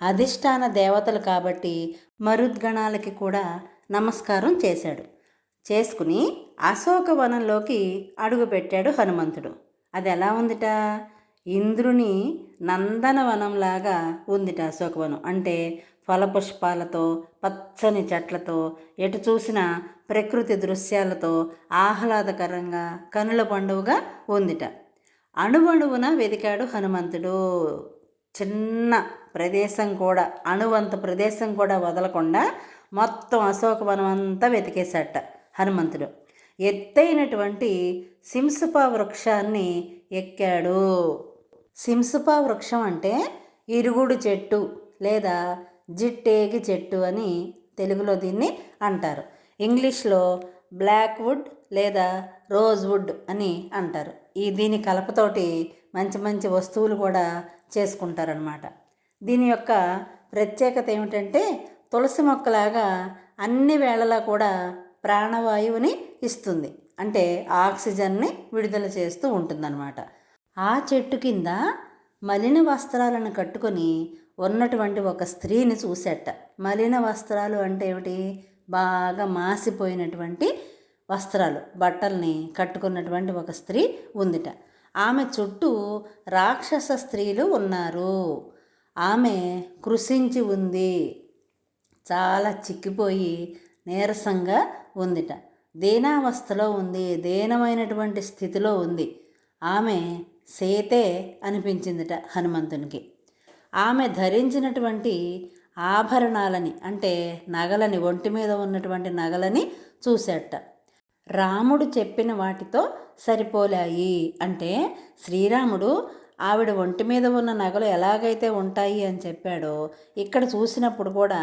Speaker 1: అధిష్టాన దేవతలు కాబట్టి మరుద్గణాలకి కూడా నమస్కారం చేశాడు. చేసుకుని అశోకవనంలోకి అడుగుపెట్టాడు హనుమంతుడు. అది ఎలా ఉందిట, ఇంద్రుని నందనవనంలాగా ఉందిట అశోకవనం. అంటే ఫలపుష్పాలతో, పచ్చని చెట్లతో, ఎటు చూసిన ప్రకృతి దృశ్యాలతో ఆహ్లాదకరంగా కనుల పండువుగా ఉందిట. అణువణువున వెతికాడు హనుమంతుడు. చిన్న ప్రదేశం కూడా, అణువంత ప్రదేశం కూడా వదలకుండా మొత్తం అశోకవనం అంతా వెతికేశాట హనుమంతుడు. ఎత్తైనటువంటి సింసుప వృక్షాన్ని ఎక్కాడు. సింసుప వృక్షం అంటే ఇరుగుడు చెట్టు లేదా జిట్టేగి చెట్టు అని తెలుగులో దీన్ని అంటారు. ఇంగ్లీష్లో బ్లాక్ వుడ్ లేదా రోజ్ వుడ్ అని అంటారు. దీని కలపతోటి మంచి మంచి వస్తువులు కూడా చేసుకుంటారనమాట. దీని యొక్క ప్రత్యేకత ఏమిటంటే, తులసి మొక్కలాగా అన్ని వేళలా కూడా ప్రాణవాయువుని ఇస్తుంది. అంటే ఆక్సిజన్ని విడుదల చేస్తూ ఉంటుందన్నమాట. ఆ చెట్టు కింద మలిన వస్త్రాలను కట్టుకొని ఉన్నటువంటి ఒక స్త్రీని చూసేట. మలిన వస్త్రాలు అంటే ఏమిటి, బాగా మాసిపోయినటువంటి వస్త్రాలు, బట్టల్ని కట్టుకున్నటువంటి ఒక స్త్రీ ఉందిట. ఆమె చుట్టూ రాక్షస స్త్రీలు ఉన్నారు. ఆమె కృషించి ఉంది, చాలా చిక్కిపోయి నీరసంగా ఉందిట, దీనావస్థలో ఉంది, దీనమైనటువంటి స్థితిలో ఉంది. ఆమె సీతే అనిపించిందిట హనుమంతునికి. ఆమె ధరించినటువంటి ఆభరణాలని అంటే నగలని, ఒంటి మీద ఉన్నటువంటి నగలని చూసేట. రాముడు చెప్పిన వాటితో సరిపోలాయి. అంటే శ్రీరాముడు ఆవిడ ఒంటి మీద ఉన్న నగలు ఎలాగైతే ఉంటాయి అని చెప్పాడో, ఇక్కడ చూసినప్పుడు కూడా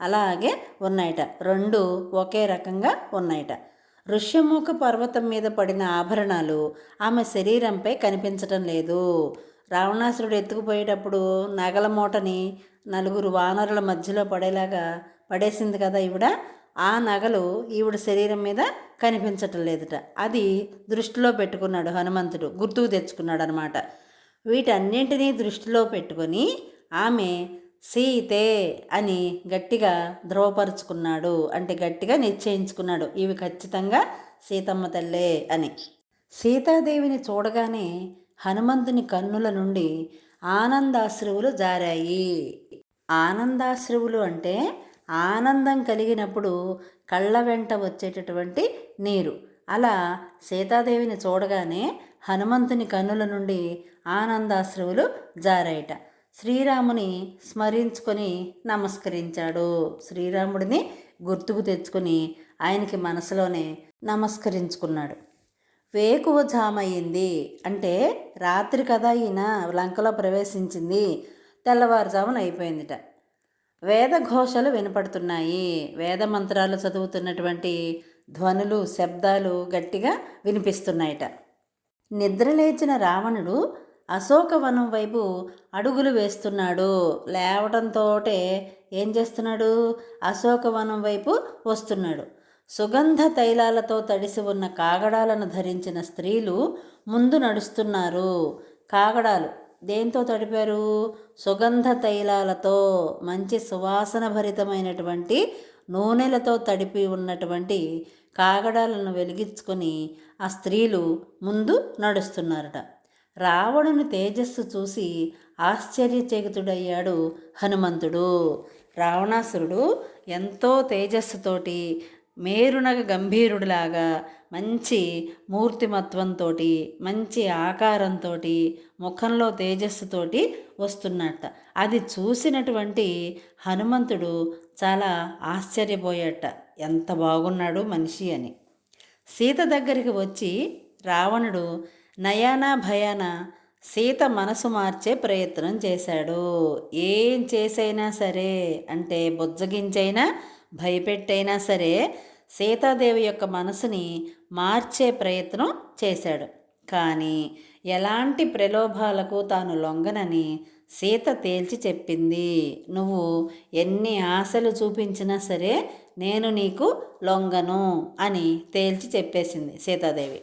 Speaker 1: అలాగే ఉన్నాయట. రెండు ఒకే రకంగా ఉన్నాయట. ఋష్యముఖ పర్వతం మీద పడిన ఆభరణాలు ఆమె శరీరంపై కనిపించటం లేదు. రావణాసురుడు ఎత్తుకుపోయేటప్పుడు నగల మూటని నలుగురు వానరుల మధ్యలో పడేలాగా పడేసింది కదా ఈవిడ. ఆ నగలు ఈవిడ శరీరం మీద కనిపించటం లేదుట. అది దృష్టిలో పెట్టుకున్నాడు హనుమంతుడు, గుర్తుకు తెచ్చుకున్నాడు అనమాట. వీటన్నింటినీ దృష్టిలో పెట్టుకొని ఆమె సీతే అని గట్టిగా ధృవపరుచుకున్నాడు. అంటే గట్టిగా నిశ్చయించుకున్నాడు, ఇవి ఖచ్చితంగా సీతమ్మ తల్లే అని. సీతాదేవిని చూడగానే హనుమంతుని కన్నుల నుండి ఆనందాశ్రువులు జారాయి. ఆనందాశ్రువులు అంటే ఆనందం కలిగినప్పుడు కళ్ళ వెంట వచ్చేటటువంటి నీరు. అలా సీతాదేవిని చూడగానే హనుమంతుని కన్నుల నుండి ఆనందాశ్రువులు జారాయట. శ్రీరాముని స్మరించుకొని నమస్కరించాడు. శ్రీరాముడిని గుర్తుకు తెచ్చుకొని ఆయనకి మనసులోనే నమస్కరించుకున్నాడు. వేకువ జామయ్యింది అంటే రాత్రి కదా ఈయన లంకలో ప్రవేశించింది, తెల్లవారుజామున అయిపోయిందిట. వేదఘోషలు వినపడుతున్నాయి. వేద మంత్రాలు చదువుతున్నటువంటి ధ్వనులు, శబ్దాలు గట్టిగా వినిపిస్తున్నాయట. నిద్రలేచిన రావణుడు అశోకవనం వైపు అడుగులు వేస్తున్నాడు. లేవటంతో ఏం చేస్తున్నాడు, అశోకవనం వైపు వస్తున్నాడు. సుగంధ తైలాలతో తడిసి ఉన్న కాగడాలను ధరించిన స్త్రీలు ముందు నడుస్తున్నారు. కాగడాలు దేంతో తడిపారు? సుగంధ తైలాలతో, మంచి సువాసన భరితమైనటువంటి నూనెలతో తడిపి ఉన్నటువంటి కాగడాలను వెలిగించుకొని ఆ స్త్రీలు ముందు నడుస్తున్నారట. రావణుని తేజస్సు చూసి ఆశ్చర్యచకితుడయ్యాడు హనుమంతుడు. రావణాసురుడు ఎంతో తేజస్సుతోటి, మేరునగ గంభీరుడిలాగా, మంచి మూర్తిమత్వంతో, మంచి ఆకారంతో, ముఖంలో తేజస్సుతోటి వస్తున్నట్ట. అది చూసినటువంటి హనుమంతుడు చాలా ఆశ్చర్యపోయాట, ఎంత బాగున్నాడు మనిషి అని. సీత దగ్గరికి వచ్చి రావణుడు నయానా భయాన సీత మనసు మార్చే ప్రయత్నం చేశాడు. ఏం చేసైనా సరే, అంటే బుజ్జగించైనా భయపెట్టైనా సరే సీతాదేవి యొక్క మనసుని మార్చే ప్రయత్నం చేశాడు. కానీ ఎలాంటి ప్రలోభాలకు తాను లొంగనని సీత తేల్చి చెప్పింది. నువ్వు ఎన్ని ఆశలు చూపించినా సరే నేను నీకు లొంగను అని తేల్చి చెప్పేసింది సీతాదేవి.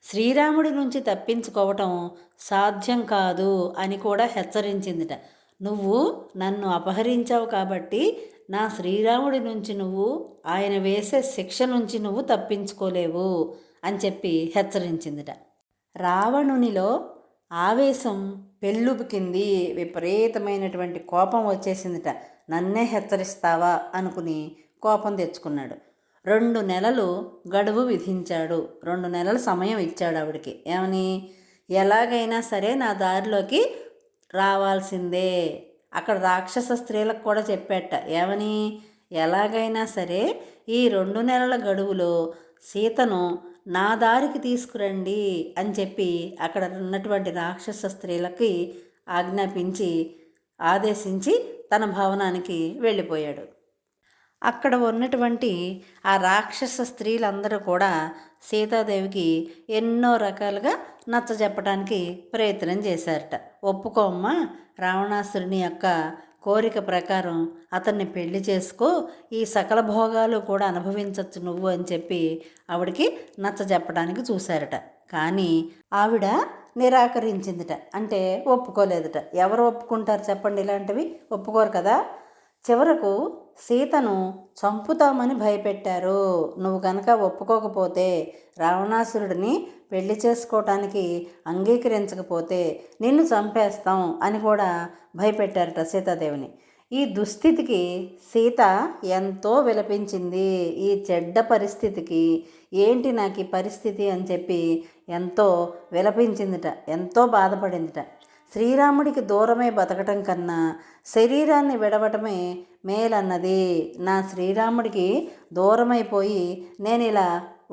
Speaker 1: శ్రీరాముడి నుంచి తప్పించుకోవటం సాధ్యం కాదు అని కూడా హెచ్చరించిందిట. నువ్వు నన్ను అపహరించావు కాబట్టి నా శ్రీరాముడి నుంచి నువ్వు, ఆయన వేసే శిక్ష నుంచి నువ్వు తప్పించుకోలేవు అని చెప్పి హెచ్చరించిందిట. రావణునిలో ఆవేశం పెళ్ళుబికింది, విపరీతమైనటువంటి కోపం వచ్చేసిందిట. నన్నే హెచ్చరిస్తావా అనుకుని కోపం తెచ్చుకున్నాడు. 2 నెలలు గడువు విధించాడు. 2 నెలల సమయం ఇచ్చాడు ఆవిడికి. ఏమని? ఎలాగైనా సరే నా దారిలోకి రావాల్సిందే. అక్కడ రాక్షస స్త్రీలకు కూడా చెప్పాట. ఏమని? ఎలాగైనా సరే ఈ 2 నెలల గడువులో సీతను నా దారికి తీసుకురండి అని చెప్పి అక్కడ ఉన్నటువంటి రాక్షస స్త్రీలకి ఆజ్ఞాపించి ఆదేశించి తన భవనానికి వెళ్ళిపోయాడు. అక్కడ ఉన్నటువంటి ఆ రాక్షస స్త్రీలందరూ కూడా సీతాదేవికి ఎన్నో రకాలుగా నచ్చజెప్పడానికి ప్రయత్నం చేశారట. ఒప్పుకోమ్మా, రావణాసురుని యొక్క కోరిక ప్రకారం అతన్ని పెళ్లి చేసుకో, ఈ సకల భోగాలు కూడా అనుభవించవచ్చు నువ్వు అని చెప్పి ఆవిడికి నచ్చజెప్పడానికి చూశారట. కానీ ఆవిడ నిరాకరించిందిట, అంటే ఒప్పుకోలేదట. ఎవరు ఒప్పుకుంటారు చెప్పండి? ఇలాంటివి ఒప్పుకోరు కదా. చివరకు సీతను చంపుతామని భయపెట్టారు. నువ్వు కనుక ఒప్పుకోకపోతే, రావణాసురుడిని పెళ్లి చేసుకోవటానికి అంగీకరించకపోతే నిన్ను చంపేస్తాం అని కూడా భయపెట్టారట సీతాదేవిని. ఈ దుస్థితికి సీత ఎంతో విలపించింది. ఈ చెడ్డ పరిస్థితికి, ఏంటి నాకు ఈ పరిస్థితి అని చెప్పి ఎంతో విలపించిందిట, ఎంతో బాధపడిందిట. శ్రీరాముడికి దూరమే బతకటం కన్నా శరీరాన్ని విడవటమే మేలన్నది. నా శ్రీరాముడికి దూరమైపోయి నేను ఇలా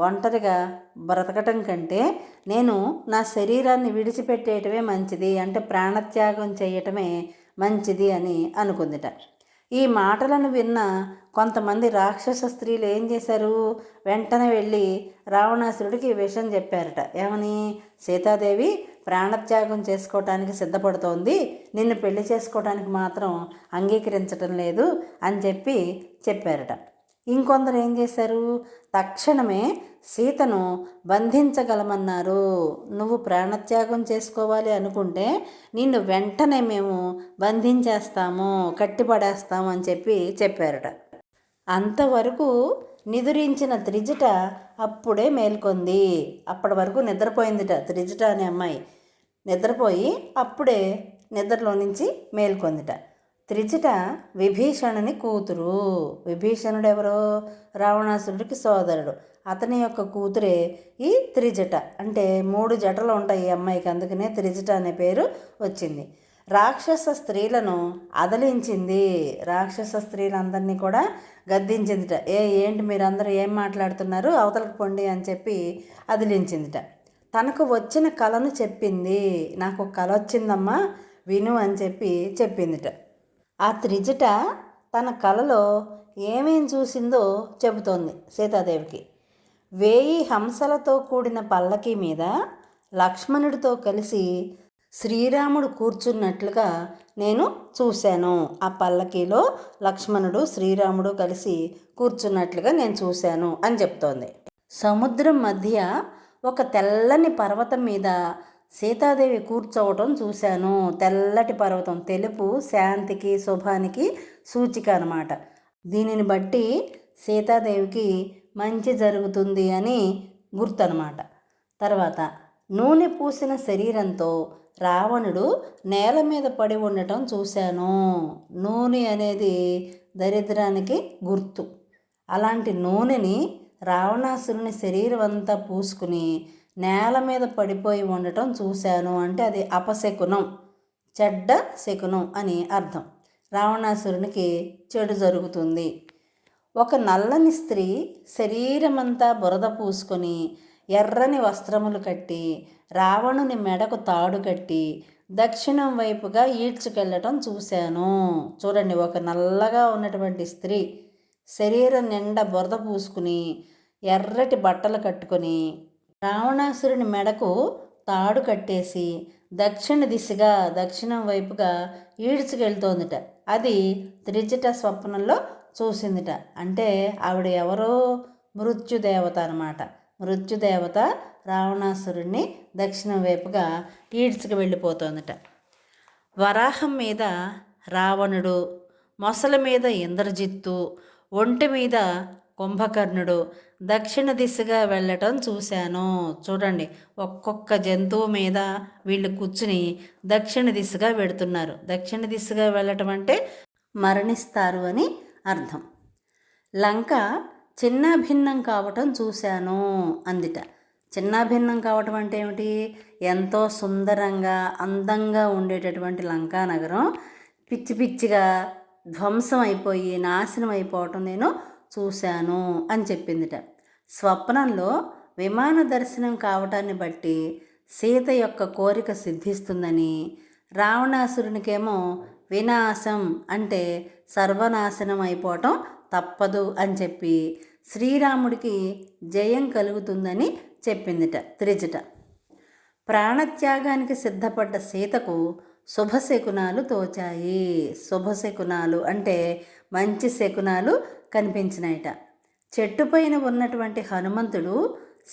Speaker 1: ఒంటరిగా బ్రతకటం కంటే నేను నా శరీరాన్ని విడిచిపెట్టేయటమే మంచిది, అంటే ప్రాణత్యాగం చేయటమే మంచిది అని అనుకుందిట. ఈ మాటలను విన్న కొంతమంది రాక్షస స్త్రీలు ఏం చేశారు? వెంటనే వెళ్ళి రావణాసురుడికి విషయం చెప్పారట. ఏమని? సీతాదేవి ప్రాణత్యాగం చేసుకోవటానికి సిద్ధపడుతోంది, నిన్ను పెళ్లి చేసుకోవటానికి మాత్రం అంగీకరించటం లేదు అని చెప్పారట. ఇంకొందరు ఏం చేశారు? తక్షణమే సీతను బంధించగలమన్నారు. నువ్వు ప్రాణత్యాగం చేసుకోవాలి అనుకుంటే నిన్ను వెంటనే మేము బంధించేస్తాము, కట్టిపడేస్తాము అని చెప్పారట. అంతవరకు నిదురించిన త్రిజట అప్పుడే మేల్కొంది. అప్పటి వరకు నిద్రపోయిందిట త్రిజట అనే అమ్మాయి. నిద్రపోయి అప్పుడే నిద్రలో నుంచి మేల్కొందిట. త్రిజట విభీషణుని కూతురు. విభీషణుడు ఎవరో? రావణాసురుడికి సోదరుడు. అతని యొక్క కూతురే ఈ త్రిజట. అంటే 3 జటలు ఉంటాయి ఈ అమ్మాయికి, అందుకనే త్రిజట అనే పేరు వచ్చింది. రాక్షస స్త్రీలను అదలించింది. రాక్షస స్త్రీలందరినీ కూడా గద్దించిందిట. ఏంటి మీరందరూ ఏం మాట్లాడుతున్నారు, అవతలకు పొండి అని చెప్పి అదిలించిందిట. తనకు వచ్చిన కళను చెప్పింది. నాకు కళ వచ్చిందమ్మా, విను అని చెప్పిందిట. ఆ త్రిజట తన కళలో ఏమేం చూసిందో చెబుతోంది సీతాదేవికి. 1000 హంసలతో కూడిన పల్లకి మీద లక్ష్మణుడితో కలిసి శ్రీరాముడు కూర్చున్నట్లుగా నేను చూశాను. ఆ పల్లకీలో లక్ష్మణుడు శ్రీరాముడు కలిసి కూర్చున్నట్లుగా నేను చూశాను అని చెప్తోంది. సముద్రం మధ్య ఒక తెల్లని పర్వతం మీద సీతాదేవి కూర్చోవటం చూశాను. తెల్లటి పర్వతం, తెలుపు శాంతికి శుభానికి సూచిక అన్నమాట. దీనిని బట్టి సీతాదేవికి మంచి జరుగుతుంది అని గుర్తు అన్నమాట. తర్వాత నూనె పూసిన శరీరంతో రావణుడు నేల మీద పడి ఉండటం చూశాను. నూనె అనేది దరిద్రానికి గుర్తు. అలాంటి నూనెని రావణాసురుని శరీరం అంతా పూసుకుని నేల మీద పడిపోయి ఉండటం చూశాను. అంటే అది అపశకునం, చెడ్డ శకునం అని అర్థం. రావణాసురునికి చెడు జరుగుతుంది. ఒక నల్లని స్త్రీ శరీరమంతా బురద పూసుకొని ఎర్రని వస్త్రములు కట్టి రావణుని మెడకు తాడు కట్టి దక్షిణం వైపుగా ఈడ్చుకెళ్ళటం చూశాను. చూడండి, ఒక నల్లగా ఉన్నటువంటి స్త్రీ శరీరం నిండా బురద పూసుకుని ఎర్రటి బట్టలు కట్టుకొని రావణాసురుని మెడకు తాడు కట్టేసి దక్షిణం వైపుగా ఈడ్చుకెళ్తోందిట. అది త్రిజట స్వప్నంలో చూసిందిట. అంటే ఆవిడ ఎవరో మృత్యుదేవత అన్నమాట. మృత్యుదేవత రావణాసురుణ్ణి దక్షిణం వైపుగా ఈడ్చుకు వెళ్ళిపోతోందిట. వరాహం మీద రావణుడు, మొసల మీద ఇంద్రజిత్తు, ఒంటి మీద కుంభకర్ణుడు దక్షిణ దిశగా వెళ్ళటం చూశాను. చూడండి, ఒక్కొక్క జంతువు మీద వీళ్ళు కూర్చుని దక్షిణ దిశగా వెడుతున్నారు. దక్షిణ దిశగా వెళ్ళటం అంటే మరణిస్తారు అని అర్థం. లంక చిన్నాభిన్నం కావటం చూశాను అందిట. చిన్నాభిన్నం కావటం అంటే ఏమిటి? ఎంతో సుందరంగా అందంగా ఉండేటటువంటి లంకా నగరం పిచ్చి పిచ్చిగా ధ్వంసం అయిపోయి నాశనం అయిపోవటం నేను చూశాను అని చెప్పిందిట. స్వప్నంలో విమాన దర్శనం కావటాన్ని బట్టి సీత యొక్క కోరిక సిద్ధిస్తుందని, రావణాసురునికేమో వినాశం అంటే సర్వనాశనం అయిపోవటం తప్పదు అని చెప్పి శ్రీరాముడికి జయం కలుగుతుందని చెప్పిందిట త్రిజట. ప్రాణత్యాగానికి సిద్ధపడ్డ సీతకు శుభశకునాలు తోచాయి. శుభశకునాలు అంటే మంచి శకునాలు కనిపించినాయిట. చెట్టుపైన ఉన్నటువంటి హనుమంతుడు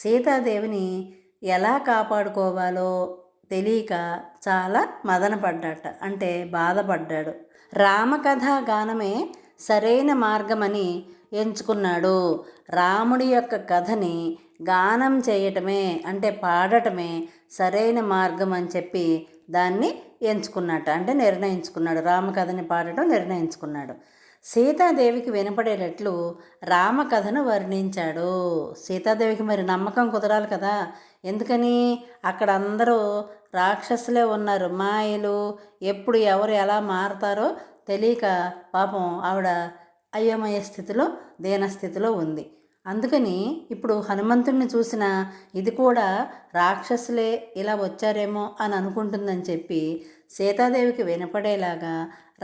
Speaker 1: సీతాదేవిని ఎలా కాపాడుకోవాలో తెలియక చాలా మదనపడ్డాట. అంటే బాధపడ్డాడు. రామకథా గానమే సరైన మార్గమని ఎంచుకున్నాడు. రాముడి యొక్క కథని గానం చేయటమే అంటే పాడటమే సరైన మార్గం అని చెప్పి దాన్ని ఎంచుకున్నట్ట. అంటే నిర్ణయించుకున్నాడు. రామకథని పాడటం నిర్ణయించుకున్నాడు. సీతాదేవికి వినపడేటట్లు రామకథను వర్ణించాడు. సీతాదేవికి మరి నమ్మకం కుదరాలి కదా. ఎందుకని? అక్కడ అందరూ రాక్షసులే ఉన్నారు, మాయలు. ఎప్పుడు ఎవరు ఎలా మారతారో తెలియక పాపం ఆవిడ అయోమయ స్థితిలో, దీనస్థితిలో ఉంది. అందుకని ఇప్పుడు హనుమంతుడిని చూసిన ఇది కూడా రాక్షసులే ఇలా వచ్చారేమో అని అనుకుంటుందని చెప్పి సీతాదేవికి వినపడేలాగా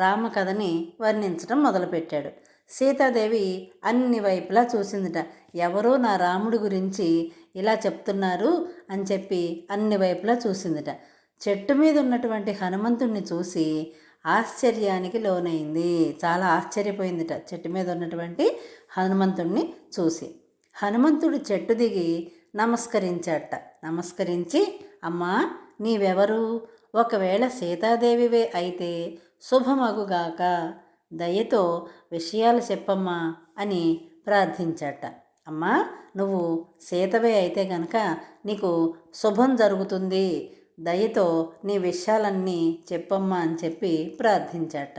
Speaker 1: రామకథని వర్ణించడం మొదలుపెట్టాడు. సీతాదేవి అన్ని వైపులా చూసిందిట. ఎవరో నా రాముడి గురించి ఇలా చెప్తున్నారు అని చెప్పి అన్ని వైపులా చూసిందిట. చెట్టు మీద ఉన్నటువంటి హనుమంతుడిని చూసి ఆశ్చర్యానికి లోనైంది. చాలా ఆశ్చర్యపోయిందిట చెట్టు మీద ఉన్నటువంటి హనుమంతుడిని చూసి. హనుమంతుడు చెట్టు దిగి నమస్కరించాట. నమస్కరించి, అమ్మా నీవెవరు? ఒకవేళ సీతాదేవివే అయితే శుభమగుగాక, దయతో విషయాలు చెప్పమ్మా అని ప్రార్థించాట. అమ్మా నువ్వు సీతవే అయితే గనక నీకు శుభం జరుగుతుంది, దయతో నీ విషయాలన్నీ చెప్పమ్మా అని చెప్పి ప్రార్థించాట.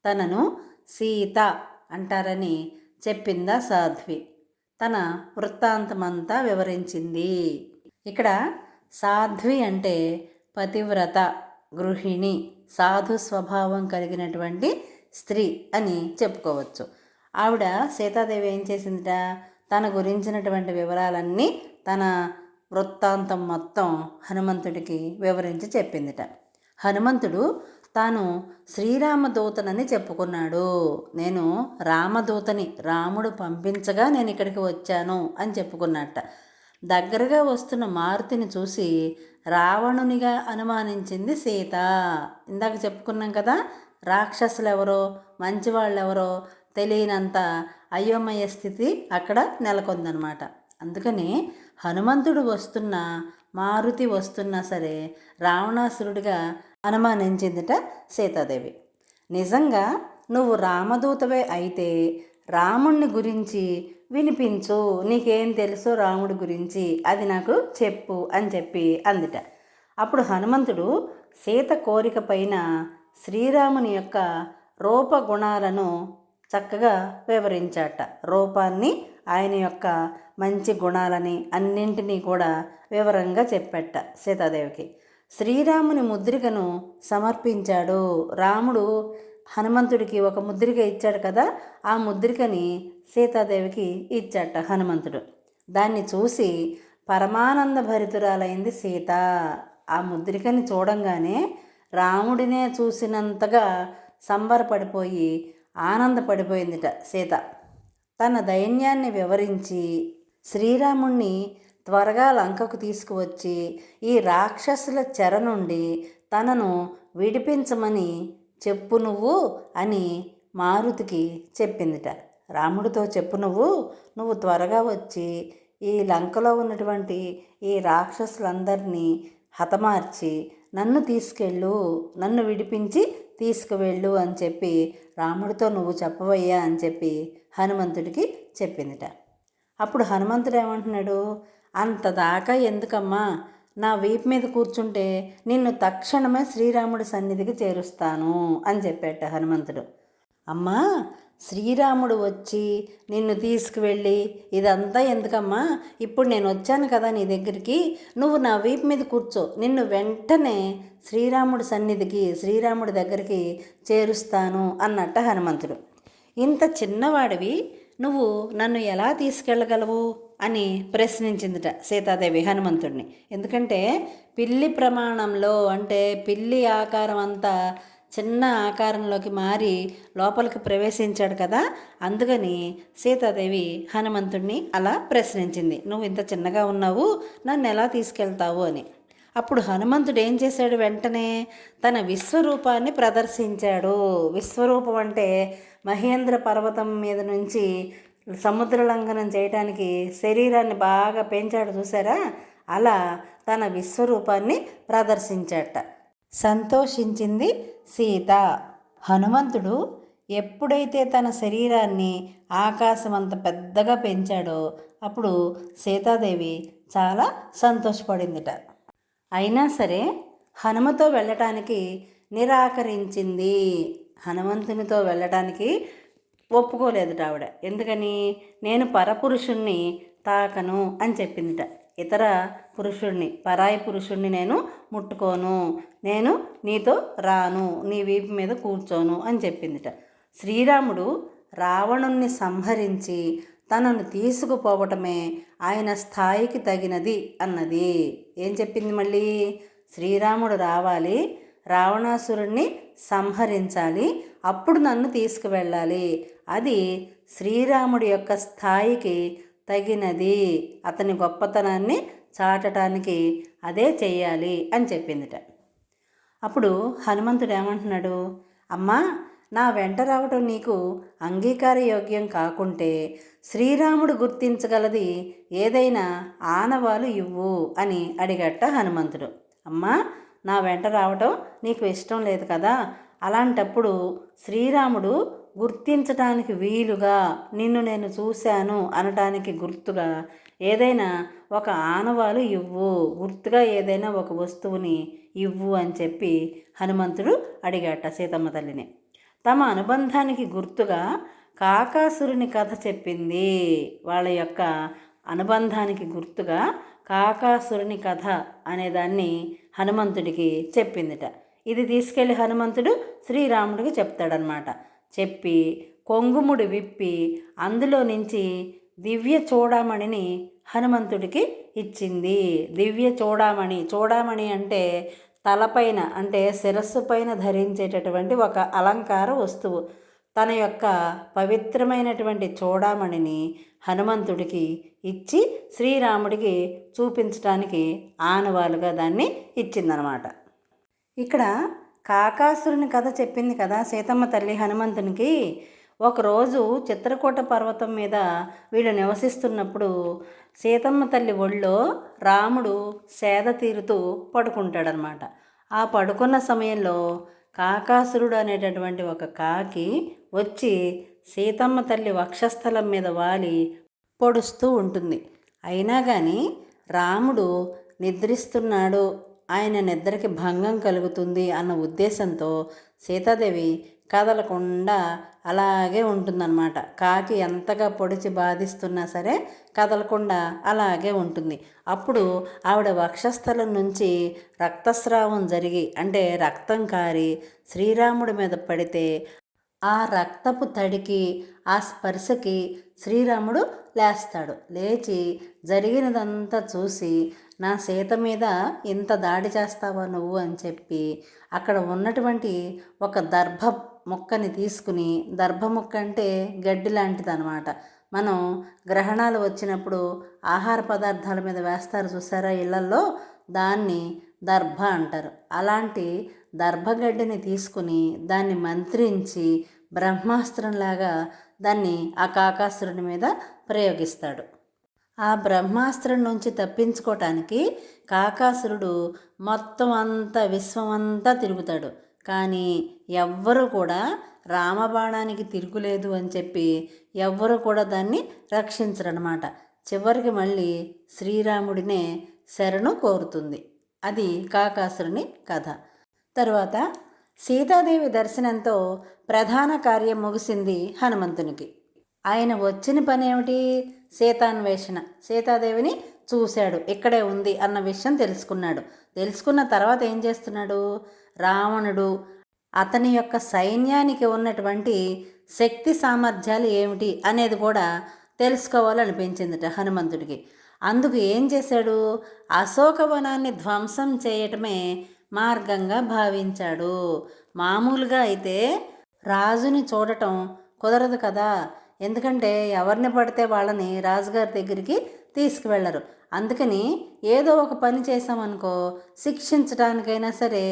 Speaker 1: తనను సీత అంటారని చెప్పిందా సాధ్వి. తన వృత్తాంతమంతా వివరించింది. ఇక్కడ సాధ్వి అంటే పతివ్రత, గృహిణి, సాధు స్వభావం కలిగినటువంటి స్త్రీ అని చెప్పుకోవచ్చు. ఆవిడ సీతాదేవి ఏం చేసిందిట? తన గురించినటువంటి వివరాలన్నీ, తన వృత్తాంతం మొత్తం హనుమంతుడికి వివరించి చెప్పిందిట. హనుమంతుడు తాను శ్రీరామదూతనని చెప్పుకున్నాడు. నేను రామదూతని, రాముడు పంపించగా నేను ఇక్కడికి వచ్చాను అని చెప్పుకున్నట్ట. దగ్గరగా వస్తున్న మారుతిని చూసి రావణునిగా అనుమానించింది సీత. ఇందాక చెప్పుకున్నాం కదా, రాక్షసులు ఎవరో మంచివాళ్ళెవరో తెలియనంత అయోమయ స్థితి అక్కడ నెలకొందనమాట. అందుకని హనుమంతుడు వస్తున్న మారుతి వస్తున్నా సరే రావణాసురుడిగా అనుమానించిందిట సీతాదేవి. నిజంగా నువ్వు రామదూతవే అయితే రాముణ్ణి గురించి వినిపించు, నీకేం తెలుసో రాముడి గురించి అది నాకు చెప్పు అని చెప్పి అందిట. అప్పుడు హనుమంతుడు సీత కోరిక పైన శ్రీరాముని యొక్క రూపగుణాలను చక్కగా వివరించాట. రూపాన్ని, ఆయన యొక్క మంచి గుణాలని అన్నింటినీ కూడా వివరంగా చెప్పాట సీతాదేవికి. శ్రీరాముని ముద్రికను సమర్పించాడు. రాముడు హనుమంతుడికి ఒక ముద్రిక ఇచ్చాడు కదా, ఆ ముద్రికని సీతాదేవికి ఇచ్చాట హనుమంతుడు. దాన్ని చూసి పరమానంద భరితురాలైంది సీత. ఆ ముద్రికని చూడంగానే రాముడినే చూసినంతగా సంబరపడిపోయి ఆనందపడిపోయిందిట సీత. తన దైన్యాన్ని వివరించి శ్రీరాముణ్ణి త్వరగా లంకకు తీసుకువచ్చి ఈ రాక్షసుల చెర నుండి తనను విడిపించమని చెప్పు నువ్వు అని మారుతికి చెప్పిందిట. రాముడితో చెప్పు నువ్వు త్వరగా వచ్చి ఈ లంకలో ఉన్నటువంటి ఈ రాక్షసులందరినీ హతమార్చి నన్ను తీసుకెళ్ళు, నన్ను విడిపించి తీసుకువెళ్ళు అని చెప్పి రాముడితో నువ్వు చెప్పవయ్యా అని చెప్పి హనుమంతుడికి చెప్పిందిట. అప్పుడు హనుమంతుడు ఏమంటున్నాడు, అంత దాకా ఎందుకమ్మా, నా వీపు మీద కూర్చుంటే నిన్ను తక్షణమే శ్రీరాముడి సన్నిధికి చేరుస్తాను అని చెప్పాట హనుమంతుడు. అమ్మా, శ్రీరాముడు వచ్చి నిన్ను తీసుకువెళ్ళి ఇదంతా ఎందుకమ్మా, ఇప్పుడు నేను వచ్చాను కదా నీ దగ్గరికి, నువ్వు నా వీపు మీద కూర్చో, నిన్ను వెంటనే శ్రీరాముడి సన్నిధికి, శ్రీరాముడి దగ్గరికి చేరుస్తాను అన్నట్ట హనుమంతుడు. ఇంత చిన్నవాడివి నువ్వు నన్ను ఎలా తీసుకెళ్ళగలవు అని ప్రశ్నించిందిట సీతాదేవి హనుమంతుడిని. ఎందుకంటే పిల్లి ప్రమాణంలో, అంటే పిల్లి ఆకారం అంతా చిన్న ఆకారంలోకి మారి లోపలికి ప్రవేశించాడు కదా, అందుకని సీతాదేవి హనుమంతుడిని అలా ప్రశ్నించింది, నువ్వు ఇంత చిన్నగా ఉన్నావు, నన్ను ఎలా తీసుకెళ్తావు అని. అప్పుడు హనుమంతుడు ఏం చేశాడు, వెంటనే తన విశ్వరూపాన్ని ప్రదర్శించాడు. విశ్వరూపం అంటే మహేంద్ర పర్వతం మీద నుంచి సముద్ర లంఘనం చేయడానికి శరీరాన్ని బాగా పెంచాడు చూసారా, అలా తన విశ్వరూపాన్ని ప్రదర్శించాట. సంతోషించింది సీత. హనుమంతుడు ఎప్పుడైతే తన శరీరాన్ని ఆకాశం అంత పెద్దగా పెంచాడో అప్పుడు సీతాదేవి చాలా సంతోషపడిందిట. అయినా సరే హనుమతో వెళ్ళటానికి నిరాకరించింది. హనుమంతునితో వెళ్ళటానికి ఒప్పుకోలేదుట ఆవిడ. ఎందుకని, నేను పరపురుషుణ్ణి తాకను అని చెప్పిందిట. ఇతర పురుషుణ్ణి, పరాయి పురుషుణ్ణి నేను ముట్టుకోను, నేను నీతో రాను, నీ వీపు మీద కూర్చోను అని చెప్పిందిట. శ్రీరాముడు రావణుణ్ణి సంహరించి తనను తీసుకుపోవటమే ఆయన స్థాయికి తగినది అన్నది. ఏం చెప్పింది మళ్ళీ, శ్రీరాముడు రావాలి, రావణాసురుణ్ణి సంహరించాలి, అప్పుడు నన్ను తీసుకువెళ్ళాలి, అది శ్రీరాముడి యొక్క స్థాయికి తగినది, అతని గొప్పతనాన్ని చాటడానికి అదే చెయ్యాలి అని చెప్పిందిట. అప్పుడు హనుమంతుడు ఏమంటున్నాడు, అమ్మా, నా వెంట రావటం నీకు అంగీకార యోగ్యం కాకుంటే శ్రీరాముడు గుర్తించగలది ఏదైనా ఆనవాలు ఇవ్వు అని అడిగట్ట హనుమంతుడు. అమ్మా, నా వెంట రావటం నీకు ఇష్టం లేదు కదా, అలాంటప్పుడు శ్రీరాముడు గుర్తించటానికి వీలుగా నిన్ను నేను చూశాను అనటానికి గుర్తుగా ఏదైనా ఒక ఆనవాలు ఇవ్వు, గుర్తుగా ఏదైనా ఒక వస్తువుని ఇవ్వు అని చెప్పి హనుమంతుడు అడిగాట సీతమ్మ తల్లిని. తమ అనుబంధానికి గుర్తుగా కాకాసురుని కథ చెప్పింది. వాళ్ళ యొక్క అనుబంధానికి గుర్తుగా కాకాసురుని కథ అనేదాన్ని హనుమంతుడికి చెప్పిందిట. ఇది తీసుకెళ్ళి హనుమంతుడు శ్రీరాముడికి చెప్తాడనమాట. చెప్పి కొంగుముడి విప్పి అందులో నుంచి దివ్య చూడామణిని హనుమంతుడికి ఇచ్చింది. దివ్య చూడామణి అంటే తలపైన, అంటే శిరస్సు పైన ధరించేటటువంటి ఒక అలంకార వస్తువు. తన యొక్క పవిత్రమైనటువంటి చూడామణిని హనుమంతుడికి ఇచ్చి శ్రీరాముడికి చూపించడానికి ఆనవాలుగా దాన్ని ఇచ్చిందనమాట. ఇక్కడ కాకాసురుని కథ చెప్పింది కదా సీతమ్మ తల్లి హనుమంతునికి. ఒకరోజు చిత్రకూట పర్వతం మీద వీళ్ళు నివసిస్తున్నప్పుడు సీతమ్మ తల్లి ఒళ్ళో రాముడు సేద తీరుతూ పడుకుంటాడనమాట. ఆ పడుకున్న సమయంలో కాకాసురుడు అనేటటువంటి ఒక కాకి వచ్చి సీతమ్మ తల్లి వక్షస్థలం మీద వాలి పొడుస్తూ ఉంటుంది. అయినా కానీ రాముడు నిద్రిస్తున్నాడు, ఆయన నిద్రకి భంగం కలుగుతుంది అన్న ఉద్దేశంతో సీతాదేవి కదలకుండా అలాగే ఉంటుందన్నమాట. కాకి ఎంతగా పొడిచి బాధిస్తున్నా సరే కదలకుండా అలాగే ఉంటుంది. అప్పుడు ఆవిడ వక్షస్థలం నుంచి రక్తస్రావం జరిగి అంటే రక్తం కారి శ్రీరాముడి మీద పడితే ఆ రక్తపు తడికి ఆ స్పర్శకి శ్రీరాముడు లేస్తాడు. లేచి జరిగినదంతా చూసి నా సీత మీద ఇంత దాడి చేస్తావా నువ్వు అని చెప్పి అక్కడ ఉన్నటువంటి ఒక దర్భ మొక్కని తీసుకుని, దర్భ మొక్క అంటే గడ్డి లాంటిది అనమాట. మనం గ్రహణాలు వచ్చినప్పుడు ఆహార పదార్థాల మీద వేస్తారు చూసారా ఇళ్లల్లో, దాన్ని దర్భ అంటారు. అలాంటి దర్భగడ్డిని తీసుకుని దాన్ని మంత్రించి బ్రహ్మాస్త్రంలాగా దాన్ని ఆ కాకాసురుడి మీద ప్రయోగిస్తాడు. ఆ బ్రహ్మాస్త్రం నుంచి తప్పించుకోవటానికి కాకాసురుడు మొత్తం అంతా విశ్వం అంతా తిరుగుతాడు. కానీ ఎవ్వరూ కూడా రామబాణానికి తిరుగులేదు అని చెప్పి ఎవ్వరూ కూడా దాన్ని రక్షించరనమాట. చివరికి మళ్ళీ శ్రీరాముడినే శరణు కోరుతుంది. అది కాకాసురుని కథ. తరువాత సీతాదేవి దర్శనంతో ప్రధాన కార్యం ముగిసింది హనుమంతునికి. ఆయన వచ్చిన పని ఏమిటి? సీతాన్వేషణ. సీతాదేవిని చూశాడు, ఇక్కడే ఉంది అన్న విషయం తెలుసుకున్నాడు. తెలుసుకున్న తర్వాత ఏం చేస్తున్నాడు? రావణుడు అతని యొక్క సైన్యానికి ఉన్నటువంటి శక్తి సామర్థ్యాలు ఏమిటి అనేది కూడా తెలుసుకోవాలనిపించిందిట హనుమంతుడికి. అందుకు ఏం చేశాడు? అశోకవనాన్ని ధ్వంసం చేయటమే మార్గంగా భావించాడు. మామూలుగా అయితే రాజుని చూడటం కుదరదు కదా, ఎందుకంటే ఎవరిని పడితే వాళ్ళని రాజుగారి దగ్గరికి తీసుకువెళ్ళరు. అందుకని ఏదో ఒక పని చేసామనుకో, శిక్షించడానికైనా సరే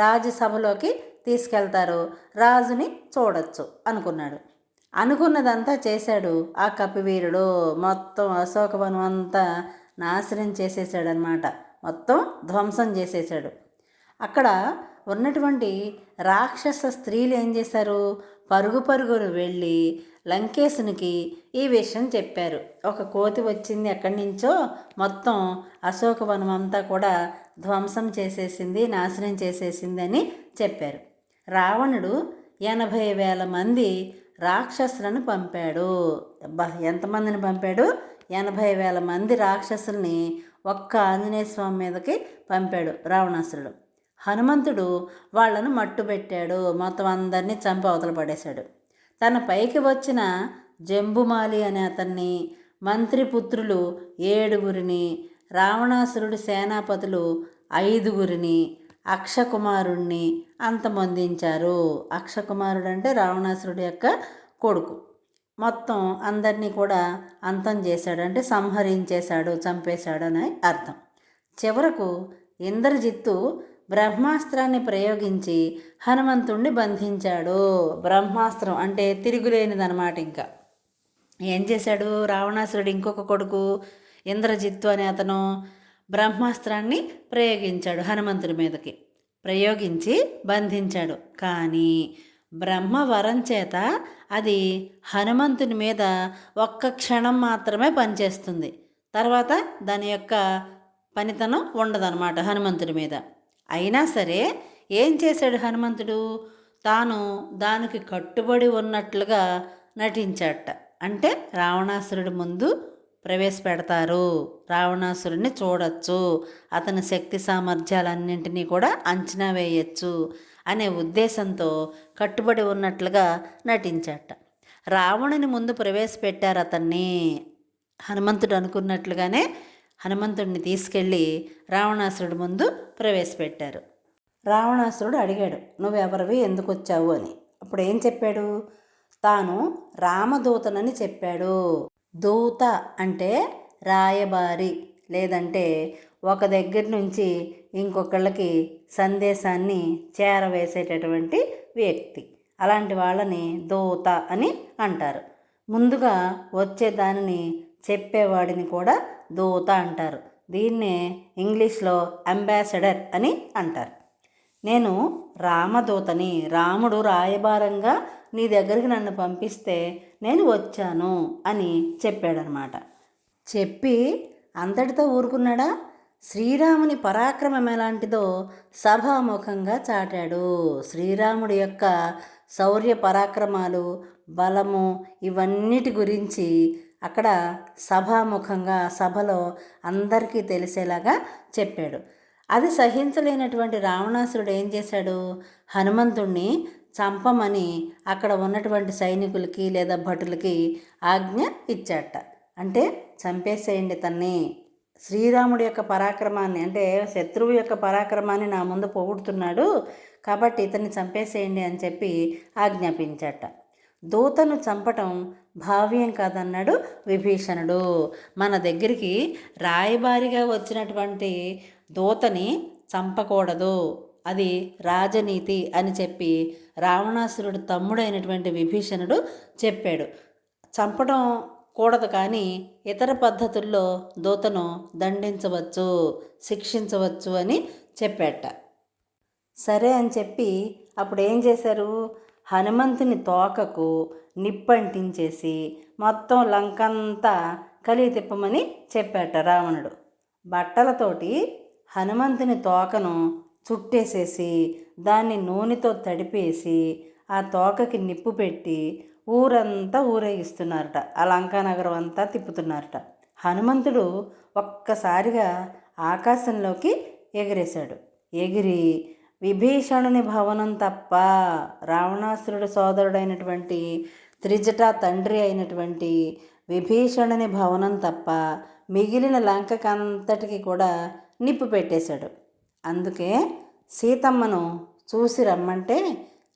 Speaker 1: రాజ్యసభలోకి తీసుకెళ్తారు, రాజుని చూడొచ్చు అనుకున్నాడు. అనుకున్నదంతా చేశాడు. ఆ కపివీరుడు మొత్తం అశోకవనం అంతా నాశనం చేసేసాడనమాట. మొత్తం ధ్వంసం చేసేసాడు. అక్కడ ఉన్నటువంటి రాక్షస స్త్రీలు ఏం చేశారు? పరుగు పరుగురు వెళ్ళి లంకేశునికి ఈ విషయం చెప్పారు. ఒక కోతి వచ్చింది ఎక్కడి నుంచో, మొత్తం అశోకవనం అంతా కూడా ధ్వంసం చేసేసింది, నాశనం చేసేసింది అని చెప్పారు. రావణుడు 80,000 మంది రాక్షసులను పంపాడు. ఎంతమందిని పంపాడు? 80,000 మంది రాక్షసుల్ని ఒక్క ఆంజనేయ స్వామి మీదకి పంపాడు రావణాసురుడు. హనుమంతుడు వాళ్లను మట్టుబెట్టాడు, మొత్తం అందరినీ చంపి అవతల పడేశాడు. తన పైకి వచ్చిన జంబుమాలి అనే అతన్ని, మంత్రిపుత్రులు 7గురిని, రావణాసురుడి సేనాపతులు 5గురిని, అక్షకుమారుణ్ణి అంతమొందించారు. అక్షకుమారుడు అంటే రావణాసురుడి యొక్క కొడుకు. మొత్తం అందరినీ కూడా అంతం చేశాడు, అంటే సంహరించేశాడు, చంపేశాడు అని అర్థం. చివరకు ఇంద్రజిత్తు బ్రహ్మాస్త్రాన్ని ప్రయోగించి హనుమంతుణ్ణి బంధించాడు. బ్రహ్మాస్త్రం అంటే తిరుగులేనిదనమాట. ఇంకా ఏం చేశాడు? రావణాసురుడు ఇంకొక కొడుకు ఇంద్రజిత్తు అనే అతను బ్రహ్మాస్త్రాన్ని ప్రయోగించాడు హనుమంతుడి మీదకి. ప్రయోగించి బంధించాడు. కానీ బ్రహ్మవరం చేత అది హనుమంతుని మీద ఒక్క క్షణం మాత్రమే పనిచేస్తుంది. తర్వాత దాని యొక్క పనితనం ఉండదన్నమాట హనుమంతుడి మీద. అయినా సరే ఏం చేశాడు హనుమంతుడు? తాను దానికి కట్టుబడి ఉన్నట్లుగా నటించాట. అంటే రావణాసురుడి ముందు ప్రవేశపెడతారు, రావణాసురుడిని చూడొచ్చు, అతని శక్తి సామర్థ్యాలన్నింటినీ కూడా అంచనా వేయచ్చు అనే ఉద్దేశంతో కట్టుబడి ఉన్నట్లుగా నటించాట. రావణుని ముందు ప్రవేశపెట్టారు అతన్ని. హనుమంతుడు అనుకున్నట్లుగానే హనుమంతుడిని తీసుకెళ్ళి రావణాసురుడి ముందు ప్రవేశపెట్టారు. రావణాసురుడు అడిగాడు, నువ్వెవరివి, ఎందుకు వచ్చావు అని. అప్పుడు ఏం చెప్పాడు? తాను రామదూతనని చెప్పాడు. దూత అంటే రాయబారి, లేదంటే ఒక దగ్గర నుంచి ఇంకొకళ్ళకి సందేశాన్ని చేరవేసేటటువంటి వ్యక్తి. అలాంటి వాళ్ళని దూత అని అంటారు. ముందుగా వచ్చే దానిని చెప్పేవాడిని కూడా దూత అంటారు. దీన్నే ఇంగ్లీష్లో అంబాసడర్ అని అంటారు. నేను రామదూతని, రాముడు రాయబారంగా నీ దగ్గరికి నన్ను పంపిస్తే నేను వచ్చాను అని చెప్పాడనమాట. చెప్పి అంతటితో ఊరుకున్నాడా? శ్రీరాముని పరాక్రమం ఎలాంటిదో సభాముఖంగా చాటాడు. శ్రీరాముడి యొక్క శౌర్య పరాక్రమాలు, బలము, ఇవన్నిటి గురించి అక్కడ సభాముఖంగా సభలో అందరికీ తెలిసేలాగా చెప్పాడు. అది సహించలేనటువంటి రావణాసురుడు ఏం చేశాడు? హనుమంతుణ్ణి చంపమని అక్కడ ఉన్నటువంటి సైనికులకి లేదా భటులకి ఆజ్ఞ ఇచ్చాట. అంటే చంపేసేయండి తన్ని, శ్రీరాముడి యొక్క పరాక్రమాన్ని, అంటే శత్రువు యొక్క పరాక్రమాన్ని నా ముందు పొగుడుతున్నాడు కాబట్టి ఇతన్ని చంపేసేయండి అని చెప్పి ఆజ్ఞాపించాట. దూతను చంపటం భావ్యం కాదన్నాడు విభీషణుడు. మన దగ్గరికి రాయబారిగా వచ్చినటువంటి దూతని చంపకూడదు, అది రాజనీతి అని చెప్పి రావణాసురుడు తమ్ముడైనటువంటి విభీషణుడు చెప్పాడు. చంపడం కూడదు, కానీ ఇతర పద్ధతుల్లో దూతను దండించవచ్చు, శిక్షించవచ్చు అని చెప్పాట. సరే అని చెప్పి అప్పుడు ఏం చేశారు? హనుమంతుని తోకకు నిప్పంటించేసి మొత్తం లంకంతా కలిగి తిప్పమని చెప్పాట రావణుడు. బట్టలతోటి హనుమంతుని తోకను చుట్టేసేసి దాన్ని నూనెతో తడిపేసి ఆ తోకకి నిప్పు పెట్టి ఊరంతా ఊరేగిస్తున్నారట. ఆ లంకానగరం అంతా తిప్పుతున్నారట. హనుమంతుడు ఒక్కసారిగా ఆకాశంలోకి ఎగిరేశాడు. ఎగిరి విభీషణుని భవనం తప్ప, రావణాసురుడు సోదరుడైనటువంటి త్రిజట తండ్రి అయినటువంటి విభీషణుని భవనం తప్ప మిగిలిన లంకకంతటికి కూడా నిప్పు పెట్టేశాడు. అందుకే సీతమ్మను చూసి రమ్మంటే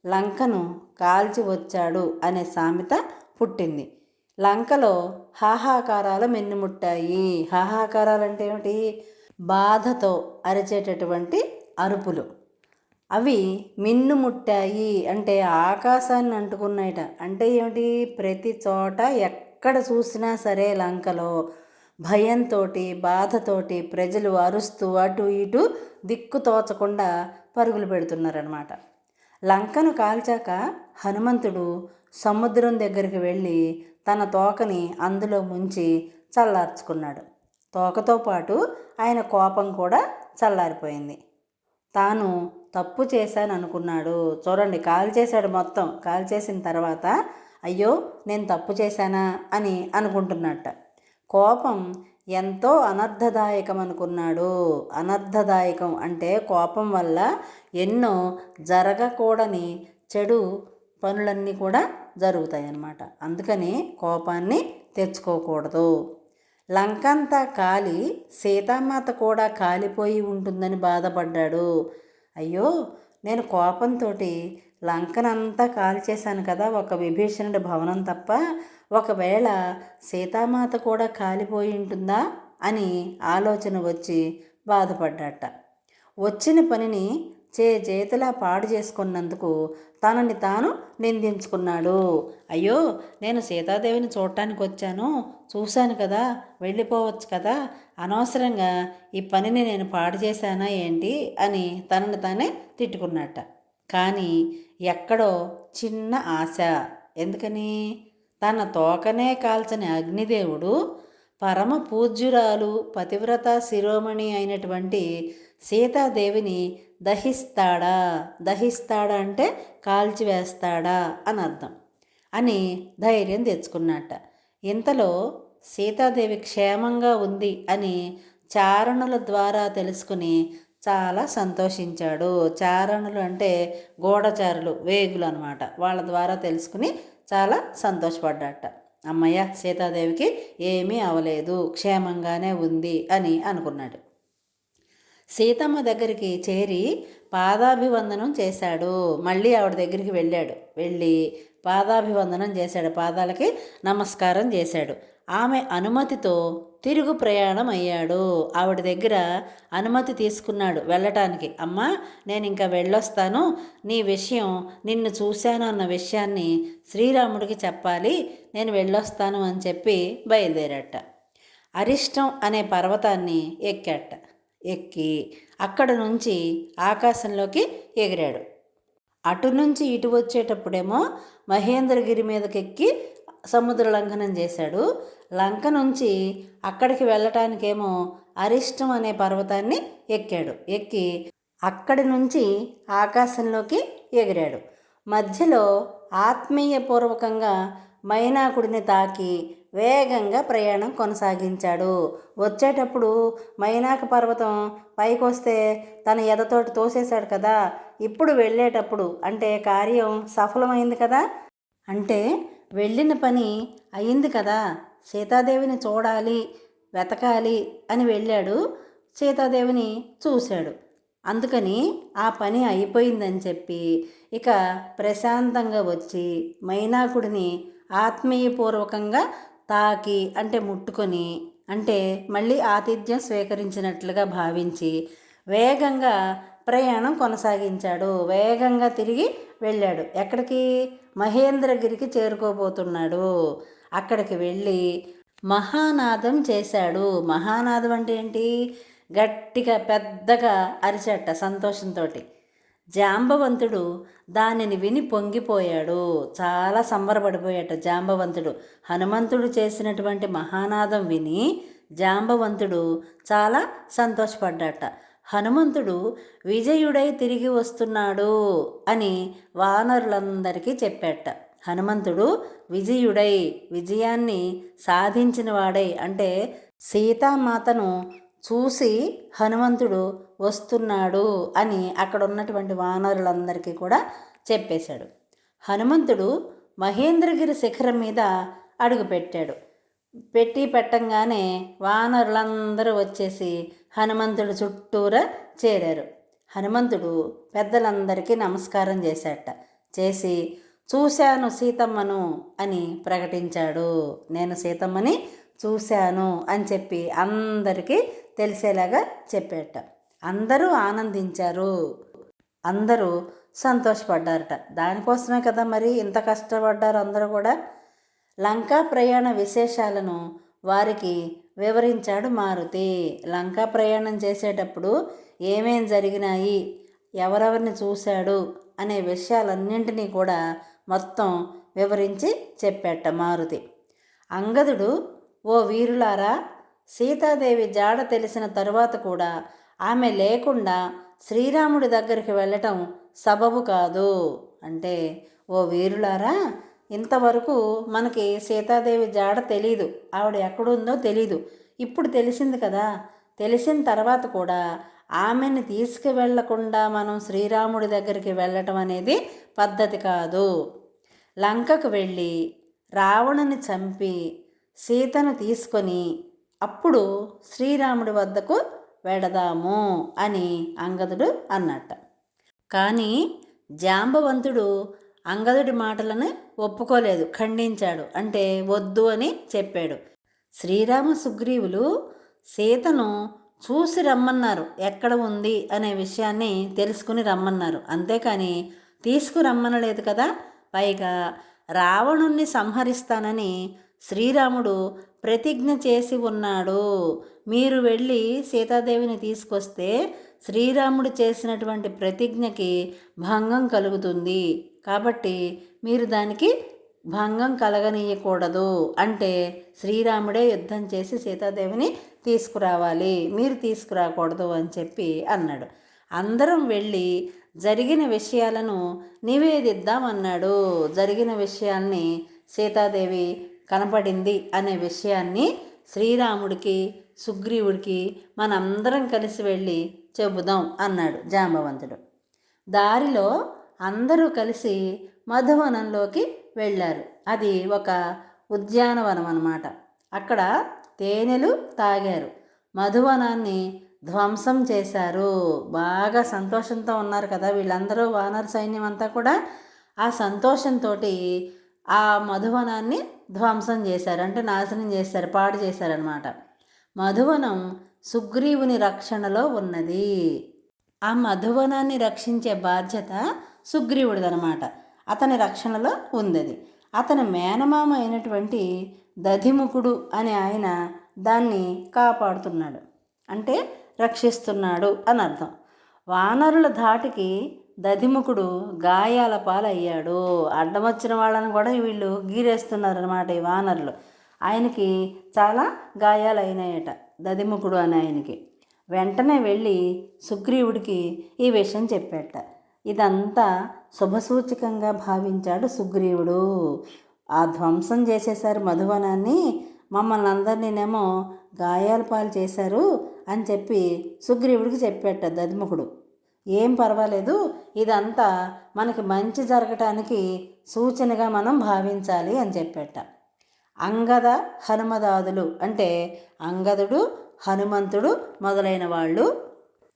Speaker 1: లంకను కాల్చి వచ్చాడు అనే సామెత పుట్టింది. లంకలో హాహాకారాలు మిన్నుముట్టాయి. హాహాకారాలు అంటే ఏమిటి? బాధతో అరిచేటటువంటి అరుపులు. అవి మిన్నుముట్టాయి అంటే ఆకాశాన్ని అంటుకున్నాయట. అంటే ఏమిటి? ప్రతి చోట ఎక్కడ చూసినా సరే లంకలో భయంతో, బాధతోటి ప్రజలు అరుస్తూ అటు ఇటు దిక్కు తోచకుండా పరుగులు పెడుతున్నారన్నమాట. లంకను కాల్చాక హనుమంతుడు సముద్రం దగ్గరికి వెళ్ళి తన తోకని అందులో ముంచి చల్లార్చుకున్నాడు. తోకతో పాటు ఆయన కోపం కూడా చల్లారిపోయింది. తాను తప్పు చేశాను అనుకున్నాడు. చూడండి, కాల్చేశాడు. మొత్తం కాల్చేసిన తర్వాత అయ్యో నేను తప్పు చేశానా అని అనుకుంటున్నట్ట. కోపం ఎంతో అనర్థదాయకం అనుకున్నాడు. అనర్థదాయకం అంటే కోపం వల్ల ఎన్నో జరగకూడని చెడు పనులన్నీ కూడా జరుగుతాయి అన్నమాట. అందుకని కోపాన్ని తెచ్చుకోకూడదు. లంకంతా కాలి సీతామాత కూడా కాలిపోయి ఉంటుందని బాధపడ్డాడు. అయ్యో నేను కోపంతో లంకనంతా కాల్చేశాను కదా, ఒక విభీషణుడి భవనం తప్ప, ఒకవేళ సీతామాత కూడా కాలిపోయి ఉంటుందా అని ఆలోచన వచ్చి బాధపడ్డాట. వచ్చిన పనిని చేతులా పాడు చేసుకున్నందుకు తనని తాను నిందించుకున్నాడు. అయ్యో నేను సీతాదేవిని చూడటానికి వచ్చాను, చూశాను కదా, వెళ్ళిపోవచ్చు కదా, అనవసరంగా ఈ పనిని నేను పాడు చేశానా ఏంటి అని తనని తానే తిట్టుకున్నట్ట. కానీ ఎక్కడో చిన్న ఆశ. ఎందుకని? తన తోకనే కాల్చని అగ్నిదేవుడు పరమ పూజ్యురాలు పతివ్రత శిరోమణి అయినటువంటి సీతాదేవిని దహిస్తాడా అంటే కాల్చివేస్తాడా అని అర్థం అని ధైర్యం తెచ్చుకున్నట్ట. ఇంతలో సీతాదేవి క్షేమంగా ఉంది అని చారణుల ద్వారా తెలుసుకుని చాలా సంతోషించాడు. చారణులు అంటే గూఢచారులు, వేగులు అన్నమాట. వాళ్ళ ద్వారా తెలుసుకుని చాలా సంతోషపడ్డట. అమ్మయ్య, సీతాదేవికి ఏమీ అవలేదు, క్షేమంగానే ఉంది అని అనుకున్నాడు. సీతమ్మ దగ్గరికి చేరి పాదాభివందనం చేశాడు. మళ్ళీ ఆవిడ దగ్గరికి వెళ్ళి పాదాభివందనం చేశాడు. పాదాలకి నమస్కారం చేశాడు. ఆమె అనుమతితో తిరుగు ప్రయాణం అయ్యాడు. ఆవిడ దగ్గర అనుమతి తీసుకున్నాడు వెళ్ళటానికి. అమ్మా, నేను ఇంకా వెళ్ళొస్తాను, నీ విషయం, నిన్ను చూశాను అన్న విషయాన్ని శ్రీరాముడికి చెప్పాలి, నేను వెళ్ళొస్తాను అని చెప్పి బయలుదేరట. అరిష్టం అనే పర్వతాన్ని ఎక్కాట. ఎక్కి అక్కడ నుంచి ఆకాశంలోకి ఎగిరాడు. అటు నుంచి ఇటు వచ్చేటప్పుడేమో మహేంద్రగిరి మీదకెక్కి సముద్ర లంఘనం చేశాడు. లంక నుంచి అక్కడికి వెళ్ళటానికేమో అరిష్టం అనే పర్వతాన్ని ఎక్కాడు. ఎక్కి అక్కడి నుంచి ఆకాశంలోకి ఎగిరాడు. మధ్యలో ఆత్మీయపూర్వకంగా మైనాకుడిని తాకి వేగంగా ప్రయాణం కొనసాగించాడు. వచ్చేటప్పుడు మైనాక పర్వతం పైకి వస్తే తన ఎదతోటి తోసేశాడు కదా. ఇప్పుడు వెళ్ళేటప్పుడు అంటే కార్యం సఫలమైంది కదా, అంటే వెళ్ళిన పని అయింది కదా. సీతాదేవిని చూడాలి, వెతకాలి అని వెళ్ళాడు. సీతాదేవిని చూశాడు. అందుకని ఆ పని అయిపోయిందని చెప్పి ఇక ప్రశాంతంగా వచ్చి మైనాకుడిని ఆత్మీయపూర్వకంగా తాకి అంటే ముట్టుకొని, అంటే మళ్ళీ ఆతిథ్యం స్వీకరించినట్లుగా భావించి వేగంగా ప్రయాణం కొనసాగించాడు. వేగంగా తిరిగి వెళ్ళాడు. ఎక్కడికి? మహేంద్రగిరికి చేరుకోబోతున్నాడు. అక్కడికి వెళ్ళి మహానాదం చేశాడు. మహానాదం అంటే ఏంటి? గట్టిగా పెద్దగా అరిచట సంతోషంతో. జాంబవంతుడు దానిని విని పొంగిపోయాడు. చాలా సంబరపడిపోయాట జాంబవంతుడు. హనుమంతుడు చేసినటువంటి మహానాదం విని జాంబవంతుడు చాలా సంతోషపడ్డాట. హనుమంతుడు విజయుడై తిరిగి వస్తున్నాడు అని వానరులందరికీ చెప్పాట. హనుమంతుడు విజయుడై, విజయాన్ని సాధించిన వాడై, అంటే సీతామాతను చూసి హనుమంతుడు వస్తున్నాడు అని అక్కడ ఉన్నటువంటి వానరులందరికీ కూడా చెప్పేశాడు. హనుమంతుడు మహేంద్రగిరి శిఖరం మీద అడుగుపెట్టాడు. పెట్టంగానే వానరులందరూ వచ్చేసి హనుమంతుడు చుట్టూరా చేరారు. హనుమంతుడు పెద్దలందరికీ నమస్కారం చేశాట. చేసి చూశాను సీతమ్మను అని ప్రకటించాడు. నేను సీతమ్మని చూశాను అని చెప్పి అందరికీ తెలిసేలాగా చెప్పేట. అందరూ ఆనందించారు, అందరూ సంతోషపడ్డారట. దానికోసమే కదా మరి ఇంత కష్టపడ్డారు అందరూ కూడా. లంకా ప్రయాణ విశేషాలను వారికి వివరించాడు మారుతి. లంకా ప్రయాణం చేసేటప్పుడు ఏమేం జరిగినాయి, ఎవరెవరిని చూశాడు అనే విషయాలన్నింటినీ కూడా మొత్తం వివరించి చెప్పేట మారుతి. అంగదుడు, ఓ వీరులారా, సీతాదేవి జాడ తెలిసిన తరువాత కూడా ఆమె లేకుండా శ్రీరాముడి దగ్గరికి వెళ్ళటం సబబు కాదు. అంటే ఓ వీరులారా, ఇంతవరకు మనకి సీతాదేవి జాడ తెలీదు, ఆవిడ ఎక్కడుందో తెలీదు. ఇప్పుడు తెలిసింది కదా. తెలిసిన తర్వాత కూడా ఆమెను తీసుకువెళ్లకుండా మనం శ్రీరాముడి దగ్గరికి వెళ్ళటం అనేది పద్ధతి కాదు. లంకకు వెళ్ళి రావణుని చంపి సీతను తీసుకొని అప్పుడు శ్రీరాముడి వద్దకు వెడదాము అని అంగదుడు అన్నట్ట. కానీ జాంబవంతుడు అంగదుడి మాటలను ఒప్పుకోలేదు, ఖండించాడు. అంటే వద్దు అని చెప్పాడు. శ్రీరామ సుగ్రీవులు సీతను చూసి రమ్మన్నారు, ఎక్కడ ఉంది అనే విషయాన్ని తెలుసుకుని రమ్మన్నారు, అంతేకాని తీసుకురమ్మనలేదు కదా. పైగా రావణుణ్ణి సంహరిస్తానని శ్రీరాముడు ప్రతిజ్ఞ చేసి ఉన్నాడు. మీరు వెళ్ళి సీతాదేవిని తీసుకొస్తే శ్రీరాముడు చేసినటువంటి ప్రతిజ్ఞకి భంగం కలుగుతుంది. కాబట్టి మీరు దానికి భంగం కలగనీయకూడదు. అంటే శ్రీరాముడే యుద్ధం చేసి సీతాదేవిని తీసుకురావాలి, మీరు తీసుకురాకూడదు అని చెప్పి అన్నాడు. అందరం వెళ్ళి జరిగిన విషయాలను నివేదిద్దామన్నాడు. జరిగిన విషయాన్ని, సీతాదేవి కనపడింది అనే విషయాన్ని శ్రీరాముడికి సుగ్రీవుడికి మనందరం కలిసి వెళ్ళి చెబుదాం అన్నాడు జాంబవంతుడు. దారిలో అందరూ కలిసి మధువనంలోకి వెళ్ళారు. అది ఒక ఉద్యానవనం అన్నమాట. అక్కడ తేనెలు తాగారు, మధువనాన్ని ధ్వంసం చేశారు. బాగా సంతోషంతో ఉన్నారు కదా వీళ్ళందరూ, వానర సైన్యం అంతా కూడా. ఆ సంతోషంతో ఆ మధువనాన్ని ధ్వంసం చేశారు, అంటే నాశనం చేశారు, పాడు చేశారనమాట. మధువనం సుగ్రీవుని రక్షణలో ఉన్నది. ఆ మధువనాన్ని రక్షించే బాధ్యత సుగ్రీవుడిదనమాట. అతని రక్షణలో ఉంది. అతని మేనమామ అయినటువంటి దధిముఖుడు అనే ఆయన దాన్ని కాపాడుతున్నాడు, అంటే రక్షిస్తున్నాడు అని అర్థం. వానరుల ధాటికి దధిముఖుడు గాయాల పాలయ్యాడు. అడ్డమొచ్చిన వాళ్ళని కూడా వీళ్ళు గీరేస్తున్నారనమాట ఈ వానరులు. ఆయనకి చాలా గాయాలైనాయట దధిముఖుడు అని ఆయనకి. వెంటనే వెళ్ళి సుగ్రీవుడికి ఈ విషయం చెప్పాట. ఇదంతా శుభసూచకంగా భావించాడు సుగ్రీవుడు. ఆ ధ్వంసం చేసేశారు మధువనాన్ని, మమ్మల్ని అందరినీనేమో గాయాల పాలు చేశారు అని చెప్పి సుగ్రీవుడికి చెప్పాట దధిముఖుడు. ఏం పర్వాలేదు, ఇదంతా మనకి మంచి జరగటానికి సూచనగా మనం భావించాలి అని చెప్పాట. అంగద హనుమదాదులు అంటే అంగదుడు, హనుమంతుడు మొదలైన వాళ్ళు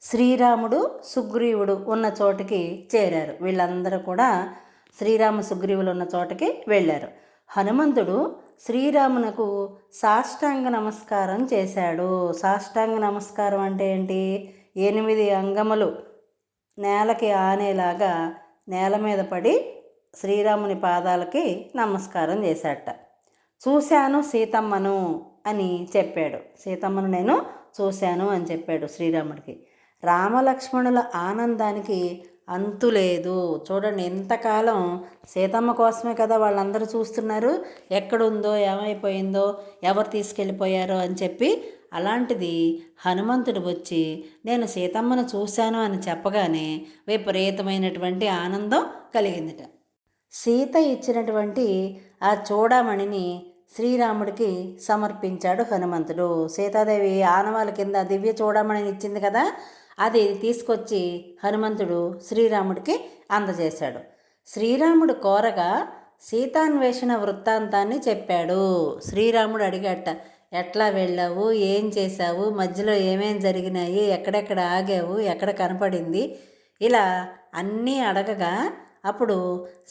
Speaker 1: శ్రీరాముడు, సుగ్రీవుడు ఉన్న చోటికి చేరారు. వీళ్ళందరూ కూడా శ్రీరామ సుగ్రీవులు ఉన్న చోటకి వెళ్ళారు. హనుమంతుడు శ్రీరామునకు సాష్టాంగ నమస్కారం చేశాడు. సాష్టాంగ నమస్కారం అంటే ఏంటి? 8 అంగములు నేలకి ఆనేలాగా నేల మీద పడి శ్రీరాముని పాదాలకి నమస్కారం చేశాట. చూశాను సీతమ్మను అని చెప్పాడు. సీతమ్మను నేను చూశాను అని చెప్పాడు శ్రీరాముడికి. రామలక్ష్మణుల ఆనందానికి అంతులేదు. చూడండి, ఎంతకాలం సీతమ్మ కోసమే కదా వాళ్ళందరూ చూస్తున్నారు, ఎక్కడుందో, ఏమైపోయిందో, ఎవరు తీసుకెళ్ళిపోయారో అని చెప్పి. అలాంటిది హనుమంతుడు వచ్చి నేను సీతమ్మను చూశాను అని చెప్పగానే విపరీతమైనటువంటి ఆనందం కలిగిందిట. సీత ఇచ్చినటువంటి ఆ చూడామణిని శ్రీరాముడికి సమర్పించాడు హనుమంతుడు. సీతాదేవి ఆనవాళ్ళ కింద దివ్య చూడామణిని ఇచ్చింది కదా, అది తీసుకొచ్చి హనుమంతుడు శ్రీరాముడికి అందజేశాడు. శ్రీరాముడు కోరగా సీతాన్వేషణ వృత్తాంతాన్ని చెప్పాడు. శ్రీరాముడు అడిగాట, ఎట్లా వెళ్ళావు, ఏం చేశావు, మధ్యలో ఏమేం జరిగినాయి, ఎక్కడెక్కడ ఆగావు, ఎక్కడ కనపడింది, ఇలా అన్నీ అడగగా అప్పుడు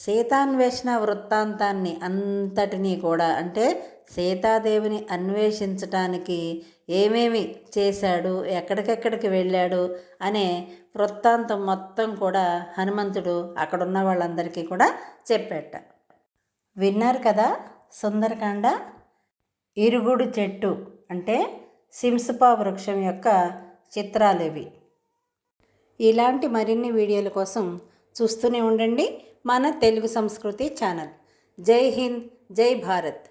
Speaker 1: సీతాన్వేషణ వృత్తాంతాన్ని అంతటినీ కూడా, అంటే సీతాదేవిని అన్వేషించటానికి ఏమేమి చేశాడు, ఎక్కడికెక్కడికి వెళ్ళాడు అనే వృత్తాంతం మొత్తం కూడా హనుమంతుడు అక్కడున్న వాళ్ళందరికీ కూడా చెప్పాట. విన్నారు కదా సుందరకాండ. ఇరుగుడు చెట్టు అంటే సింసపా వృక్షం యొక్క చిత్రాలు ఇవి. ఇలాంటి మరిన్ని వీడియోల కోసం చూస్తూనే ఉండండి మన తెలుగు సంస్కృతి ఛానల్. జై హింద్, జై భారత్.